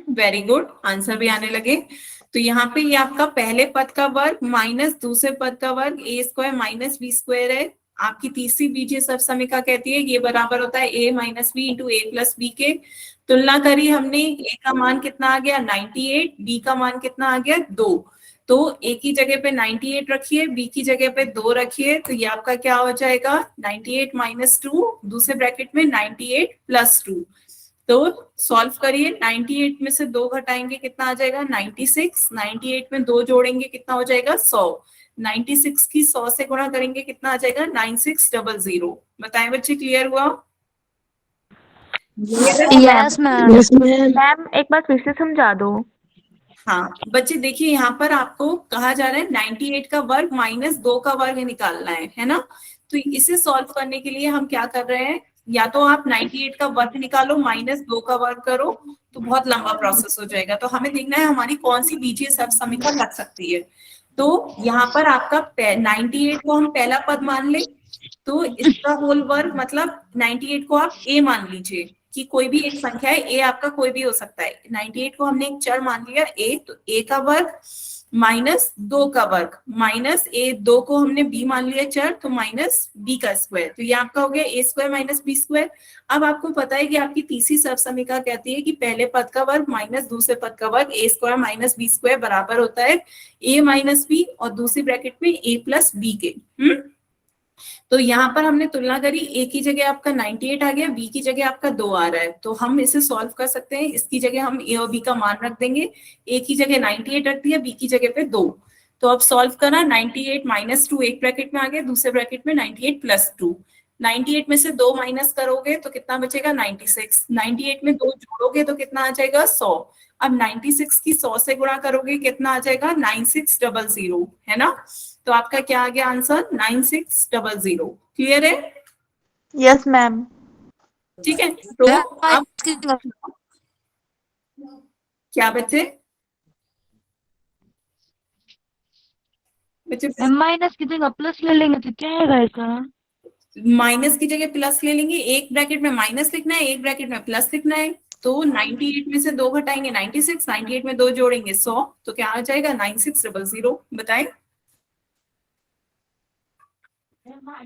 वेरी गुड, आंसर भी आने लगे। तो यहाँ पे ये आपका पहले पद का वर्ग माइनस दूसरे पद का वर्ग ए स्क्वायर माइनस बी स्क्वायर है। आपकी तीसरी बीजीय समीकरण कहती है ये बराबर होता है ए माइनस बी इंटू ए प्लस बी के। तुलना करी हमने, ए का मान कितना आ गया 98, बी का मान कितना आ गया 2। तो ए की जगह पे 98 रखिए, बी की जगह पे 2 रखिए, तो ये आपका क्या हो जाएगा 98 माइनस 2, दूसरे ब्रैकेट में 98 प्लस 2। तो सॉल्व करिए, 98 में से 2 घटाएंगे कितना आ जाएगा 96, 98 में 2 जोड़ेंगे कितना हो जाएगा 100, 96 की 100 से गुणा करेंगे कितना आ जाएगा 9600। बताएं बच्चे, क्लियर हुआ? Yes ma'am. मैम एक बार फिर से समझा दो। हाँ बच्चे देखिए, यहाँ पर आपको कहा जा रहा है 98 का वर्ग माइनस 2 का वर्ग निकालना है ना। तो इसे सॉल्व करने के लिए हम क्या कर रहे हैं, या तो आप 98 का वर्ग निकालो माइनस 2 का वर्ग करो, तो बहुत लंबा प्रोसेस हो जाएगा। तो हमें देखना है हमारी कौन सी बीजीय समीकरण लग सकती है। तो यहाँ पर आपका 98 को हम पहला पद मान ले, तो इसका होल वर्ग मतलब 98 को आप ए मान लीजिए कि कोई भी एक संख्या है, ए आपका कोई भी हो सकता है। 98 को हमने एक चर मान लिया ए, तो ए का वर्ग माइनस 2 का वर्ग माइनस ए, 2 को हमने बी मान लिया चर, तो माइनस बी का स्क्वायर। तो ये आपका हो गया ए स्क्वायर माइनस बी स्क्वायर। अब आपको पता है कि आपकी तीसरी समीकरण कहती है कि पहले पद का वर्ग माइनस दूसरे पद का वर्ग ए स्क्वायर माइनस बी स्क्वायर बराबर होता है ए माइनस बी और दूसरी ब्रैकेट में ए प्लस बी के। तो यहाँ पर हमने तुलना करी, ए की जगह आपका 98 आ गया, बी की जगह आपका 2 आ रहा है, तो हम इसे सॉल्व कर सकते हैं। इसकी जगह हम ए और बी का मान रख देंगे, ए की जगह 98 रख दिया, बी की जगह पे 2। तो अब सॉल्व करा, 98 माइनस 2 एक ब्रैकेट में आ गया, दूसरे ब्रैकेट में 98 प्लस 2। 98 में से 2 माइनस करोगे तो कितना बचेगा 96, 98 में 2 जोड़ोगे तो कितना आ जाएगा 100। अब 96 की 100 से गुणा करोगे कितना आ जाएगा 9600, है ना। तो आपका क्या आ गया आंसर 9600। क्लियर है? Yes ma'am. ठीक है, तो अब क्या बच्चे बच्चे माइनस की जगह प्लस ले लेंगे तो क्या आएगा इसका? माइनस की जगह प्लस ले लेंगे, एक ब्रैकेट में माइनस लिखना है, एक ब्रैकेट में प्लस लिखना है। तो 98 में से 2 घटाएंगे 96, 98 में 2 जोड़ेंगे 100, तो क्या आ जाएगा 9600। बताएं।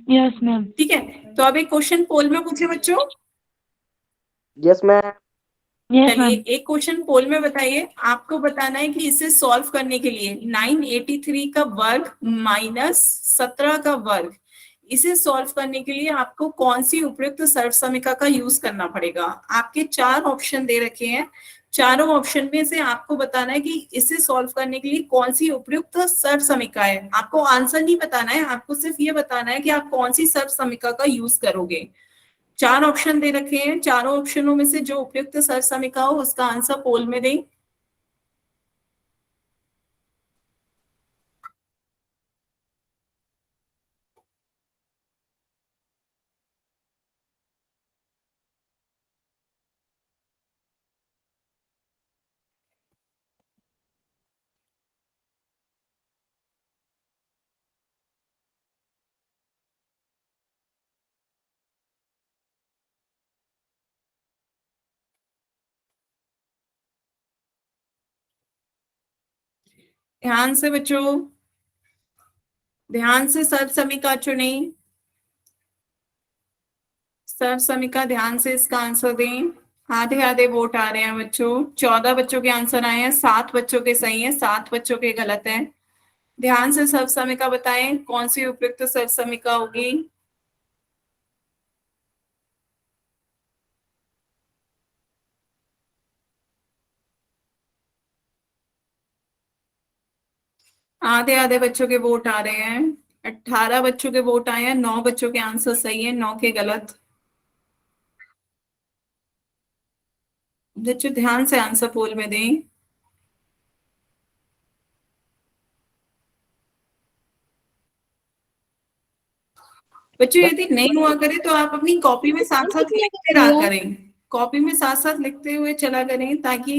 Yes ma'am. ठीक है, तो अब एक क्वेश्चन पोल में पूछे बच्चों। Yes ma'am. यस चलिए मैम। एक क्वेश्चन पोल में बताइए, आपको बताना है कि इसे सॉल्व करने के लिए 983 का वर्ग माइनस 17 का वर्ग, इसे सॉल्व करने के लिए आपको कौन सी उपयुक्त सर्व समीकरण का यूज करना पड़ेगा। आपके 4 ऑप्शन दे रखे हैं, चारों ऑप्शन में से आपको बताना है कि इसे सॉल्व करने के लिए कौन सी उपयुक्त सर्व समीकरण है। आपको आंसर नहीं बताना है, आपको सिर्फ ये बताना है कि आप कौन सी सर्व समीकरण का यूज करोगे। 4 ऑप्शन दे रखे हैं, चारों ऑप्शनों में से जो उपयुक्त सर्व समीकरण हो उसका आंसर पोल में दें। ध्यान से बच्चों, ध्यान से सर्व समीकरण चुनें, सर्व समीकरण ध्यान से इसका आंसर दें। आधे आधे वोट आ रहे हैं बच्चों, 14 बच्चों के आंसर आए हैं, 7 बच्चों के सही हैं, 7 बच्चों के गलत हैं। ध्यान से सर्व समीकरण बताएं कौन सी उपयुक्त सर्व समीकरण होगी। आधे आधे बच्चों के वोट आ रहे हैं। 18 बच्चों के वोट आए हैं, 9 बच्चों के आंसर सही है, 9 के गलत। बच्चों ध्यान से आंसर पोल में दें। बच्चों यदि नहीं हुआ करे तो आप अपनी कॉपी में साथ साथ लिखते रहा करें, कॉपी में साथ साथ लिखते हुए चला करें ताकि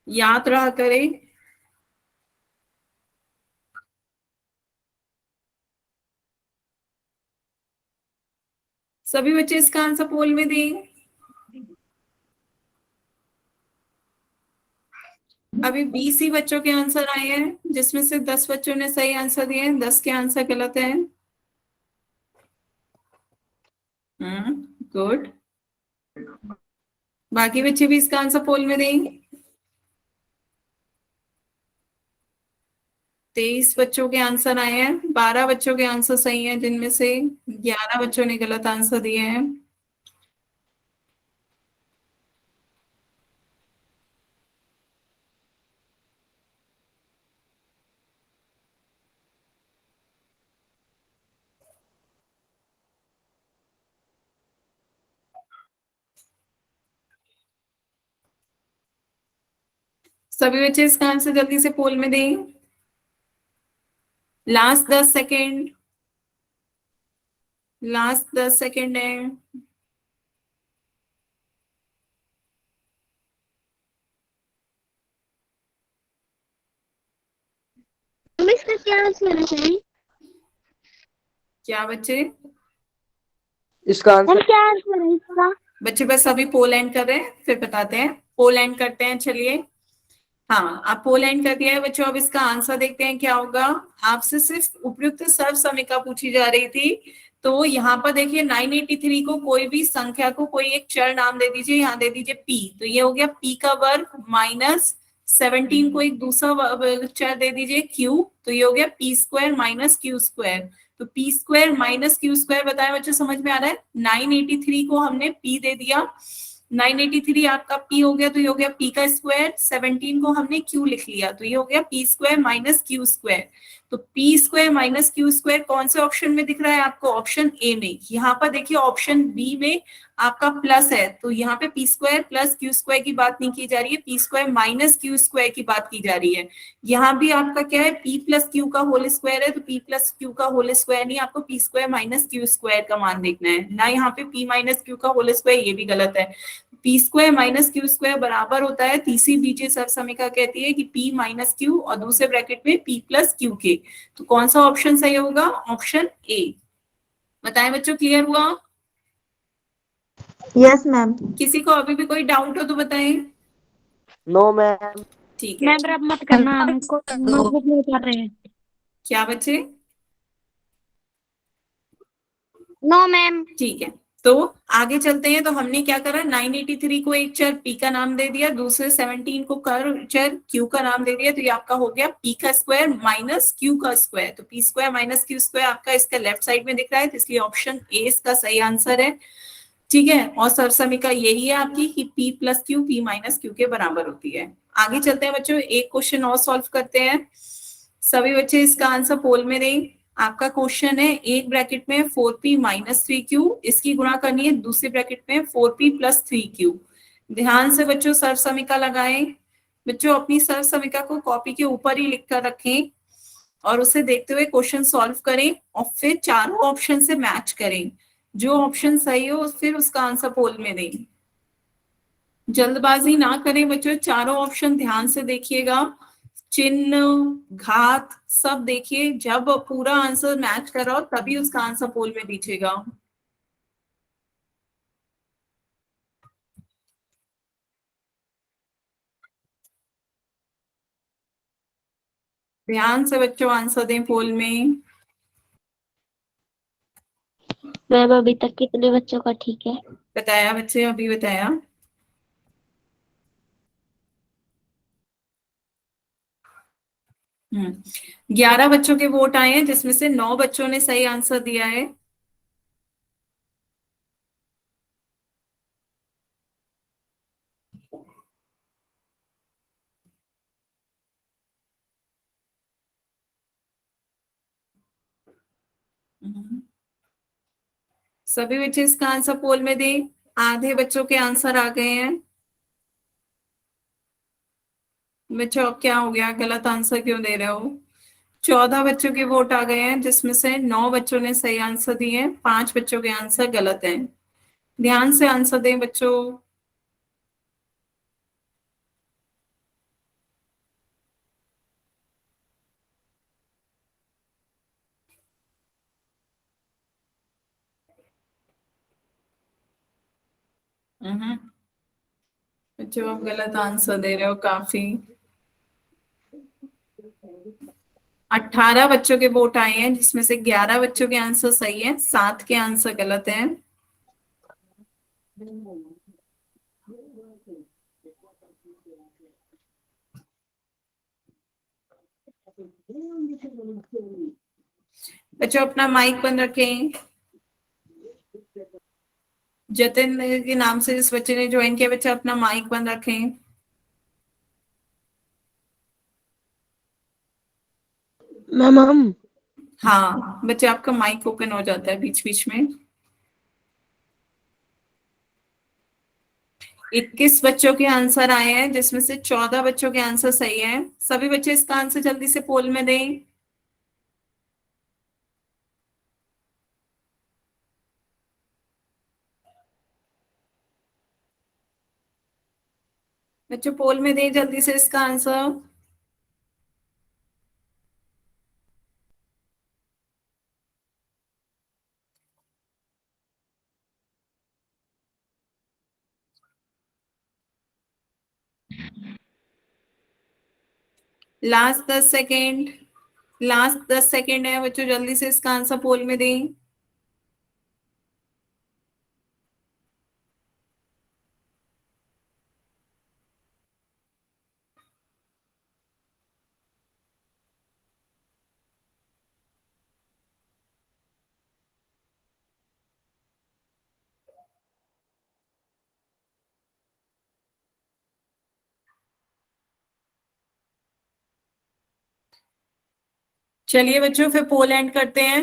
याद रहा करे। सभी बच्चे इसका आंसर पोल में दें। अभी 20 ही बच्चों के आंसर आए हैं, जिसमें से 10 बच्चों ने सही आंसर दिए हैं, 10 के आंसर गलत है। गुड। बाकी बच्चे भी इसका आंसर पोल में दें। 23 बच्चों के आंसर आए हैं, 12 बच्चों के आंसर सही हैं, जिनमें से 11 बच्चों ने गलत आंसर दिए हैं। सभी बच्चे इसका आंसर जल्दी से पोल में दें। लास्ट 10 सेकेंड, लास्ट 10 सेकेंड है। इसका क्या आंसर है? क्या बच्चे? इसका आंसर क्या आंसर है इसका? बच्चे बस अभी पोल एंड कर रहे हैं, फिर बताते हैं। पोल एंड करते हैं, चलिए। हाँ, आप पोल एंड कर दिया है बच्चों। अब इसका आंसर देखते हैं क्या होगा। आपसे सिर्फ उपयुक्त सर्व समीका पूछी जा रही थी। तो यहाँ पर देखिए 983 को कोई भी संख्या को कोई एक चर नाम दे दीजिए, यहाँ दे दीजिए p। तो ये हो गया p का वर्ग माइनस 17 को एक दूसरा चर दे दीजिए q। तो ये हो गया p square minus Q square. तो p square minus Q square बताए बच्चों, समझ में आ रहा है? 983 को हमने p दे दिया, 983 आपका p हो गया, तो ये हो गया p का स्क्वायर। 17 को हमने q लिख लिया, तो ये हो गया p square minus Q square. तो p square minus Q square कौन से ऑप्शन में दिख रहा है आपको? ऑप्शन ए में। यहाँ पर देखिए ऑप्शन बी में आपका प्लस है, तो यहाँ पे p square plus Q square की बात नहीं की जा रही है, p square minus Q square की बात की जा रही है। यहाँ भी आपका क्या है, p प्लस क्यू का होल स्क्वायर है, तो p प्लस क्यू का होल स्क्वायर नहीं, आपको p square minus Q square का मान देखना है ना। यहाँ पे p माइनस क्यू का होल स्क्वायर, ये भी गलत है। P square minus Q square बराबर होता है, तीसरी बीजीय सर्व समीकरण कहती है कि p माइनस क्यू और दूसरे ब्रैकेट में p प्लस क्यू के। तो कौन सा ऑप्शन सही होगा? Option A. बताएं बच्चों, क्लियर हुआ? Yes ma'am. किसी को अभी भी कोई डाउट हो तो बताएं। No ma'am. ठीक है। मैम रब मत करना, हमको नोटबुक में उतार रहे हैं। क्या बच्चे? No ma'am. ठीक है, तो आगे चलते हैं। तो हमने क्या करा, 983 को एक चर p का नाम दे दिया, दूसरे 17 को कर चर q का नाम दे दिया, तो ये आपका हो गया p का स्क्वायर माइनस q का स्क्वायर। तो p square minus Q square आपका इसका लेफ्ट साइड में दिख रहा है, तो इसलिए ऑप्शन ए इसका सही आंसर है। ठीक है, और सर्व समीकरण यही है आपकी कि p plus Q p minus Q के बराबर होती है। आगे चलते हैं बच्चों, एक क्वेश्चन और सॉल्व करते हैं। सभी बच्चे इसका आंसर पोल में दें। आपका क्वेश्चन है, एक ब्रैकेट में 4p माइनस 3q, इसकी गुणा करनी है दूसरी ब्रैकेट में 4p प्लस 3q। ध्यान से बच्चों सर्व समीकरण लगाएं। बच्चों अपनी सर्व समीकरण को कॉपी के ऊपर ही लिख कर रखें और उसे देखते हुए क्वेश्चन सॉल्व करें और फिर चारों ऑप्शन से मैच करें। जो ऑप्शन सही हो फिर उसका आंसर पोल में दें। जल्दबाजी ना करें बच्चों, चारों ऑप्शन ध्यान से देखिएगा, चिन्ह घात सब देखिए। जब पूरा आंसर मैच कराओ तभी उसका आंसर पोल में दीजिएगा। ध्यान से बच्चों आंसर दें पोल में। मैम अभी तक कितने बच्चों का ठीक है? बताया बच्चे, अभी बताया। हम्म 11 बच्चों के वोट आए हैं, जिसमें से 9 बच्चों ने सही आंसर दिया है। सभी बच्चे इसका आंसर पोल में दें। आधे बच्चों के आंसर आ गए हैं। बच्चों अब क्या हो गया, गलत आंसर क्यों दे रहे हो? 14 बच्चों के वोट आ गए हैं, जिसमें से 9 बच्चों ने सही आंसर दिए हैं, 5 बच्चों के आंसर गलत हैं। ध्यान से आंसर दें बच्चों। बच्चों आप गलत आंसर दे रहे हो काफी। 18 बच्चों के वोट आए हैं, जिसमें से 11 बच्चों के आंसर सही है, 7 के आंसर गलत हैं। बच्चों अपना माइक बंद रखें। जतिन के नाम से जिस बच्चे ने ज्वाइन किया, बच्चा अपना माइक बंद रखें। मैम हम हाँ बच्चे, आपका माइक ओपन हो जाता है बीच बीच में। 21 बच्चों के आंसर आए हैं, जिसमें से 14 बच्चों के आंसर सही हैं। सभी बच्चे इसका आंसर जल्दी से पोल में दें। बच्चों पोल में दें जल्दी से इसका answer. Last 10 second, last 10 second है बच्चों, जल्दी से इसका आंसर पोल में दें। चलिए बच्चों फिर पोल एंड करते हैं।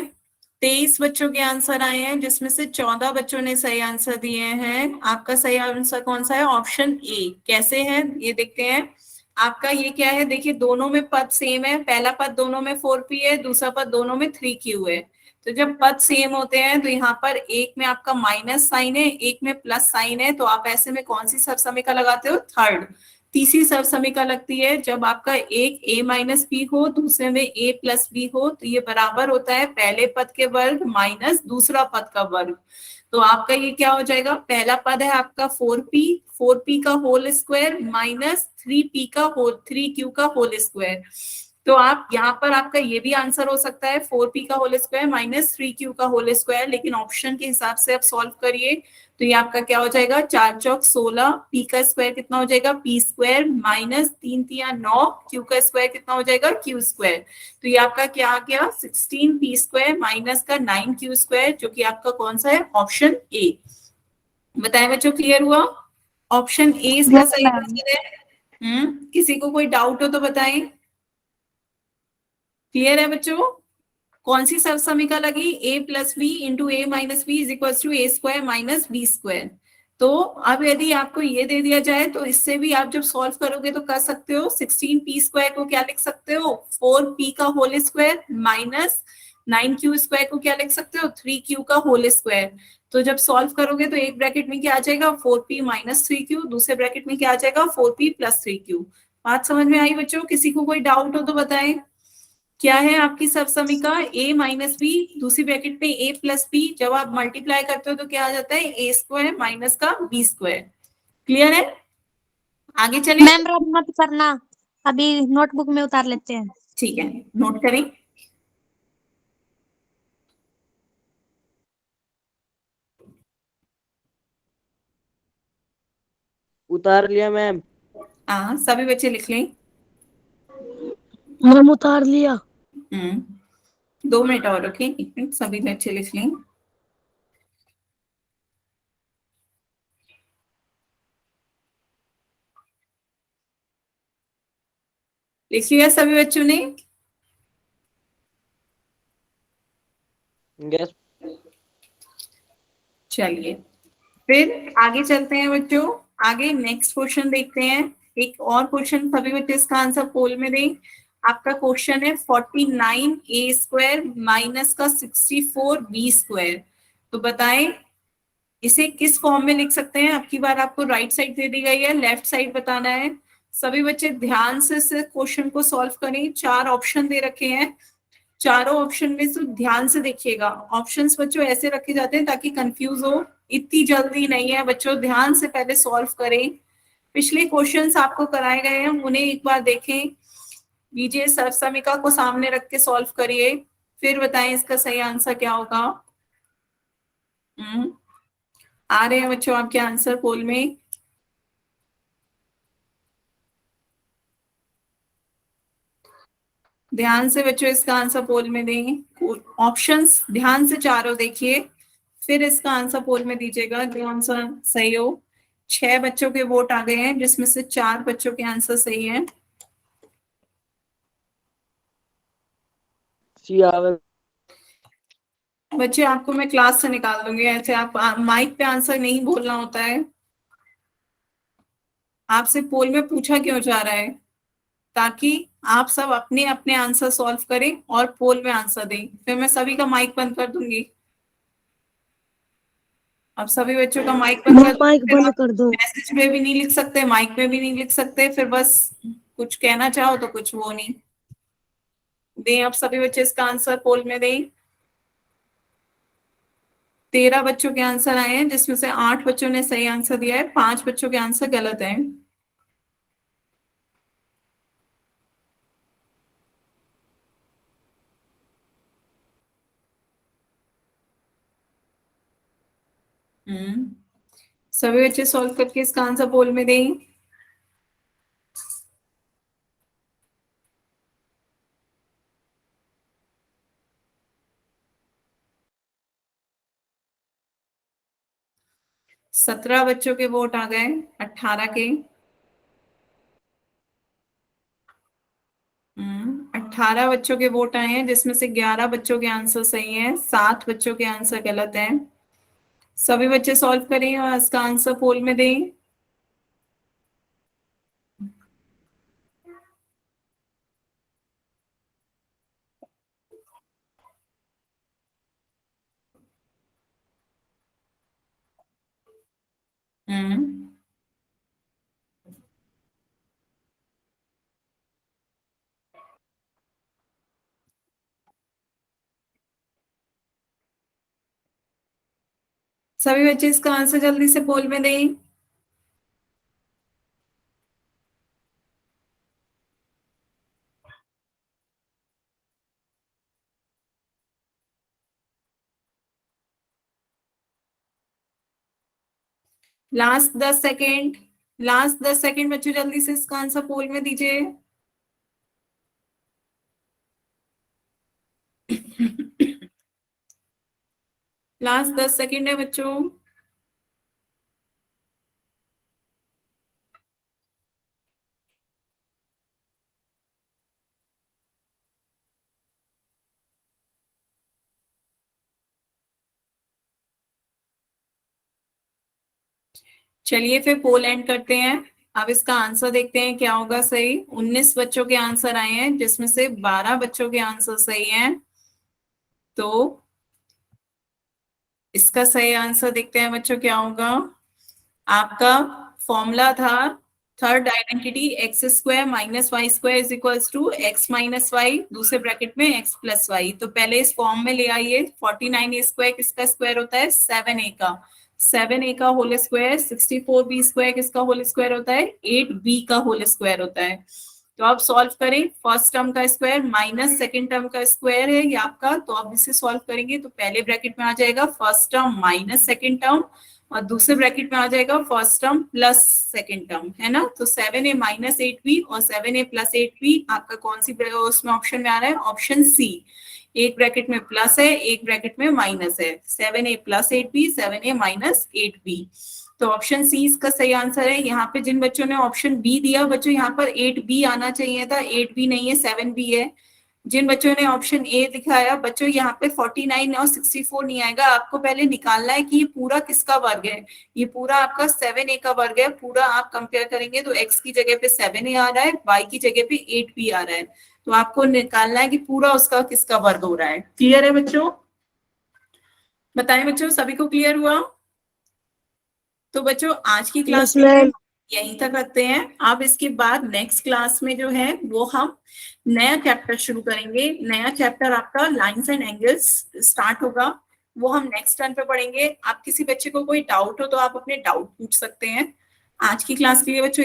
23 बच्चों के आंसर आए हैं, जिसमें से 14 बच्चों ने सही आंसर दिए हैं। आपका सही आंसर कौन सा है? Option A. कैसे है ये देखते हैं। आपका ये क्या है, देखिए दोनों में पद सेम है। पहला पद दोनों में 4p है, दूसरा पद दोनों में 3q है। तो जब पद सेम होते हैं तो यहाँ पर एक में आपका माइनस साइन है, एक में प्लस साइन है, तो आप ऐसे में कौन सी सरसमिका लगाते हो? थर्ड। तीसरी सरसमिका लगती है जब आपका एक a माइनस बी हो, दूसरे में a प्लस बी हो, तो ये बराबर होता है पहले पद के वर्ग माइनस दूसरा पद का वर्ग। तो आपका ये क्या हो जाएगा? पहला पद है आपका 4p, 4p का होल स्क्वायर माइनस 3p का होल 3q का होल स्क्वायर। तो आप यहाँ पर आपका ये भी आंसर हो सकता है 4p का होल स्क्वायर माइनस 3q का होल स्क्वायर, लेकिन ऑप्शन के हिसाब से आप सॉल्व करिए तो ये आपका क्या हो जाएगा? 4 चौक 16, p का स्क्वायर कितना हो जाएगा? p स्क्वायर माइनस 3 तिया 9, q का स्क्वायर कितना हो जाएगा? q square. तो ये आपका क्या आ गया? 16p स्क्वायर माइनस का 9q स्क्वायर, जो कि आपका कौन सा है? Option A. बताएं बच्चों, क्लियर हुआ? ऑप्शन ए इसका सही आंसर है। किसी को कोई डाउट हो तो बताएं। क्लियर है बच्चों? कौन सी सरसमिका लगी? a plus B into A minus B is equal to A square minus B square. तो अब यदि आपको ये दे दिया जाए तो इससे भी आप जब सॉल्व करोगे तो कर सकते हो। 16p स्क्वायर को क्या लिख सकते हो? 4p का whole square minus 9q square को क्या लिख सकते हो? 3q का होल स्क्वायर। तो जब सॉल्व करोगे तो एक ब्रैकेट में क्या आ जाएगा? 4p माइनस 3q, दूसरे ब्रैकेट में क्या आ जाएगा? 4p plus 3q। बात समझ में आई बच्चों? किसी को कोई डाउट हो तो बताएं। क्या है आपकी सरसमिका? a माइनस बी, दूसरी ब्रैकेट में a प्लस बी, जब आप मल्टीप्लाई करते हो तो क्या आ जाता है? a स्क्वायर माइनस का b स्क्वायर। क्लियर है? आगे चले। मैम रब मत करना, अभी नोटबुक में उतार लेते हैं। ठीक है, नोट करें। उतार लिया मैम। हाँ सभी बच्चे लिख लें। मैम उतार लिया। 2 मिनट और रखें, 1 मिनट, सभी बच्चे लिख लें। लिख लिया सभी बच्चों ने? यस। चलिए फिर आगे चलते हैं बच्चों, आगे नेक्स्ट क्वेश्चन देखते हैं। एक और क्वेश्चन सभी बच्चे इसका आंसर पोल में दें। आपका क्वेश्चन है 49a² माइनस का 64b²। तो बताएं इसे किस फॉर्म में लिख सकते हैं। अब की बार आपको राइट साइड दे दी गई है, लेफ्ट साइड बताना है। सभी बच्चे ध्यान से इस क्वेश्चन को सॉल्व करें। 4 ऑप्शन दे रखे हैं, चारों ऑप्शन में से ध्यान से देखिएगा। ऑप्शंस बच्चों ऐसे रखे जाते हैं ताकि कंफ्यूज हो, इतनी जल्दी नहीं है बच्चों, ध्यान से पहले सॉल्व करें। पिछले क्वेश्चंस आपको कराए गए हैं, उन्हें एक बार देखें, बीजे समिका को सामने रख के सॉल्व करिए, फिर बताएं इसका सही आंसर क्या होगा। आ रहे हैं बच्चों आपके आंसर पोल में। ध्यान से बच्चों इसका आंसर पोल में दें। ऑप्शंस ध्यान से चारों देखिए, फिर इसका आंसर पोल में दीजिएगा जो आंसर सही हो। 6 बच्चों के वोट आ गए हैं जिसमें से 4 बच्चों के आंसर सही हैं। सी आवे। बच्चे आपको मैं क्लास से निकाल दूंगी, ऐसे आप माइक पे आंसर नहीं बोलना होता है। आपसे पोल में पूछा क्यों जा रहा है, ताकि आप सब अपने अपने आंसर सॉल्व करें और पोल में आंसर दें। फिर मैं सभी का माइक बंद कर दूंगी। अब सभी बच्चों का माइक बंद कर माइक फिर बंद आप कर दो। मैसेज में भी नहीं लिख सकते, माइक में भी नहीं लिख सकते, फिर बस कुछ कहना चाहो तो कुछ वो नहीं दें। अब सभी बच्चे इसका आंसर पोल में दें। 13 बच्चों के आंसर आए हैं जिसमें से 8 बच्चों ने सही आंसर दिया है, 5 बच्चों के आंसर गलत है। सभी बच्चे सॉल्व करके इसका आंसर पोल में दें। सत्रह बच्चों के वोट आ गए 18 के। 18 बच्चों के वोट आए हैं जिसमें से 11 बच्चों के आंसर सही हैं, 7 बच्चों के आंसर गलत हैं। सभी बच्चे सॉल्व करें और इसका आंसर पोल में दें। हम्म सभी बच्चे इसका आंसर जल्दी से पोल में दें। लास्ट 10 सेकेंड, लास्ट 10 सेकेंड बच्चों जल्दी से इसका आंसर पोल में दीजिए। लास्ट 10 सेकेंड है बच्चों। चलिए फिर पोल एंड करते हैं। अब इसका आंसर देखते हैं क्या होगा सही। 19 बच्चों के आंसर आए हैं जिसमें से 12 बच्चों के आंसर सही हैं। तो इसका सही आंसर देखते हैं बच्चों क्या होगा। आपका फॉर्मूला था third identity x² minus y² is equals to x minus Y, दूसरे ब्रैकेट में x प्लस वाई। तो पहले इस फॉर्म में ले आइए। 49a² किसका स्क्वायर होता है, 7a का। 7a का होल स्क्वायर। 64b² किसका होल स्क्वायर होता है, 8b का होल स्क्वायर होता है। तो आप सॉल्व करें। फर्स्ट टर्म का स्क्वायर माइनस सेकंड टर्म का स्क्वायर है ये आपका, तो आप इसे सॉल्व करेंगे तो पहले ब्रैकेट में आ जाएगा first term minus second term, और दूसरे ब्रैकेट में आ जाएगा first term plus second term, है ना। तो 7a माइनस 8b और 7a प्लस 8b आपका कौन सी उसमें ऑप्शन में आ रहा है, ऑप्शन सी। एक ब्रैकेट में प्लस है, एक ब्रैकेट में माइनस है। 7a plus 8b, 7a minus 8b। तो ऑप्शन सी इसका सही आंसर है। यहाँ पे जिन बच्चों ने ऑप्शन बी दिया बच्चों, यहाँ पर 8b आना चाहिए था, 8b नहीं है 7b है। जिन बच्चों ने ऑप्शन ए दिखाया, बच्चों यहाँ पे 49 और 64 नहीं आएगा, आपको पहले निकालना है कि ये पूरा किसका वर्ग है। ये पूरा आपका 7a का वर्ग है, पूरा आप कंपेयर करेंगे तो x की जगह पे 7a आ रहा है, y की जगह पे 8b आ रहा है, तो आपको निकालना है कि पूरा उसका किसका वर्ग हो रहा है। क्लियर है बच्चों? बताएं बच्चों, सभी को क्लियर हुआ? तो बच्चों आज की क्लास Yes, ma'am. यहीं तक रखते हैं। अब इसके बाद नेक्स्ट क्लास में जो है वो हम नया चैप्टर शुरू करेंगे। नया चैप्टर आपका लाइंस एंड एंगल्स स्टार्ट होगा, वो हम नेक्स्ट टर्न पे पढ़ेंगे। आप किसी बच्चे को कोई डाउट हो तो आप अपने डाउट पूछ सकते हैं। आज की क्लास के लिए बच्चों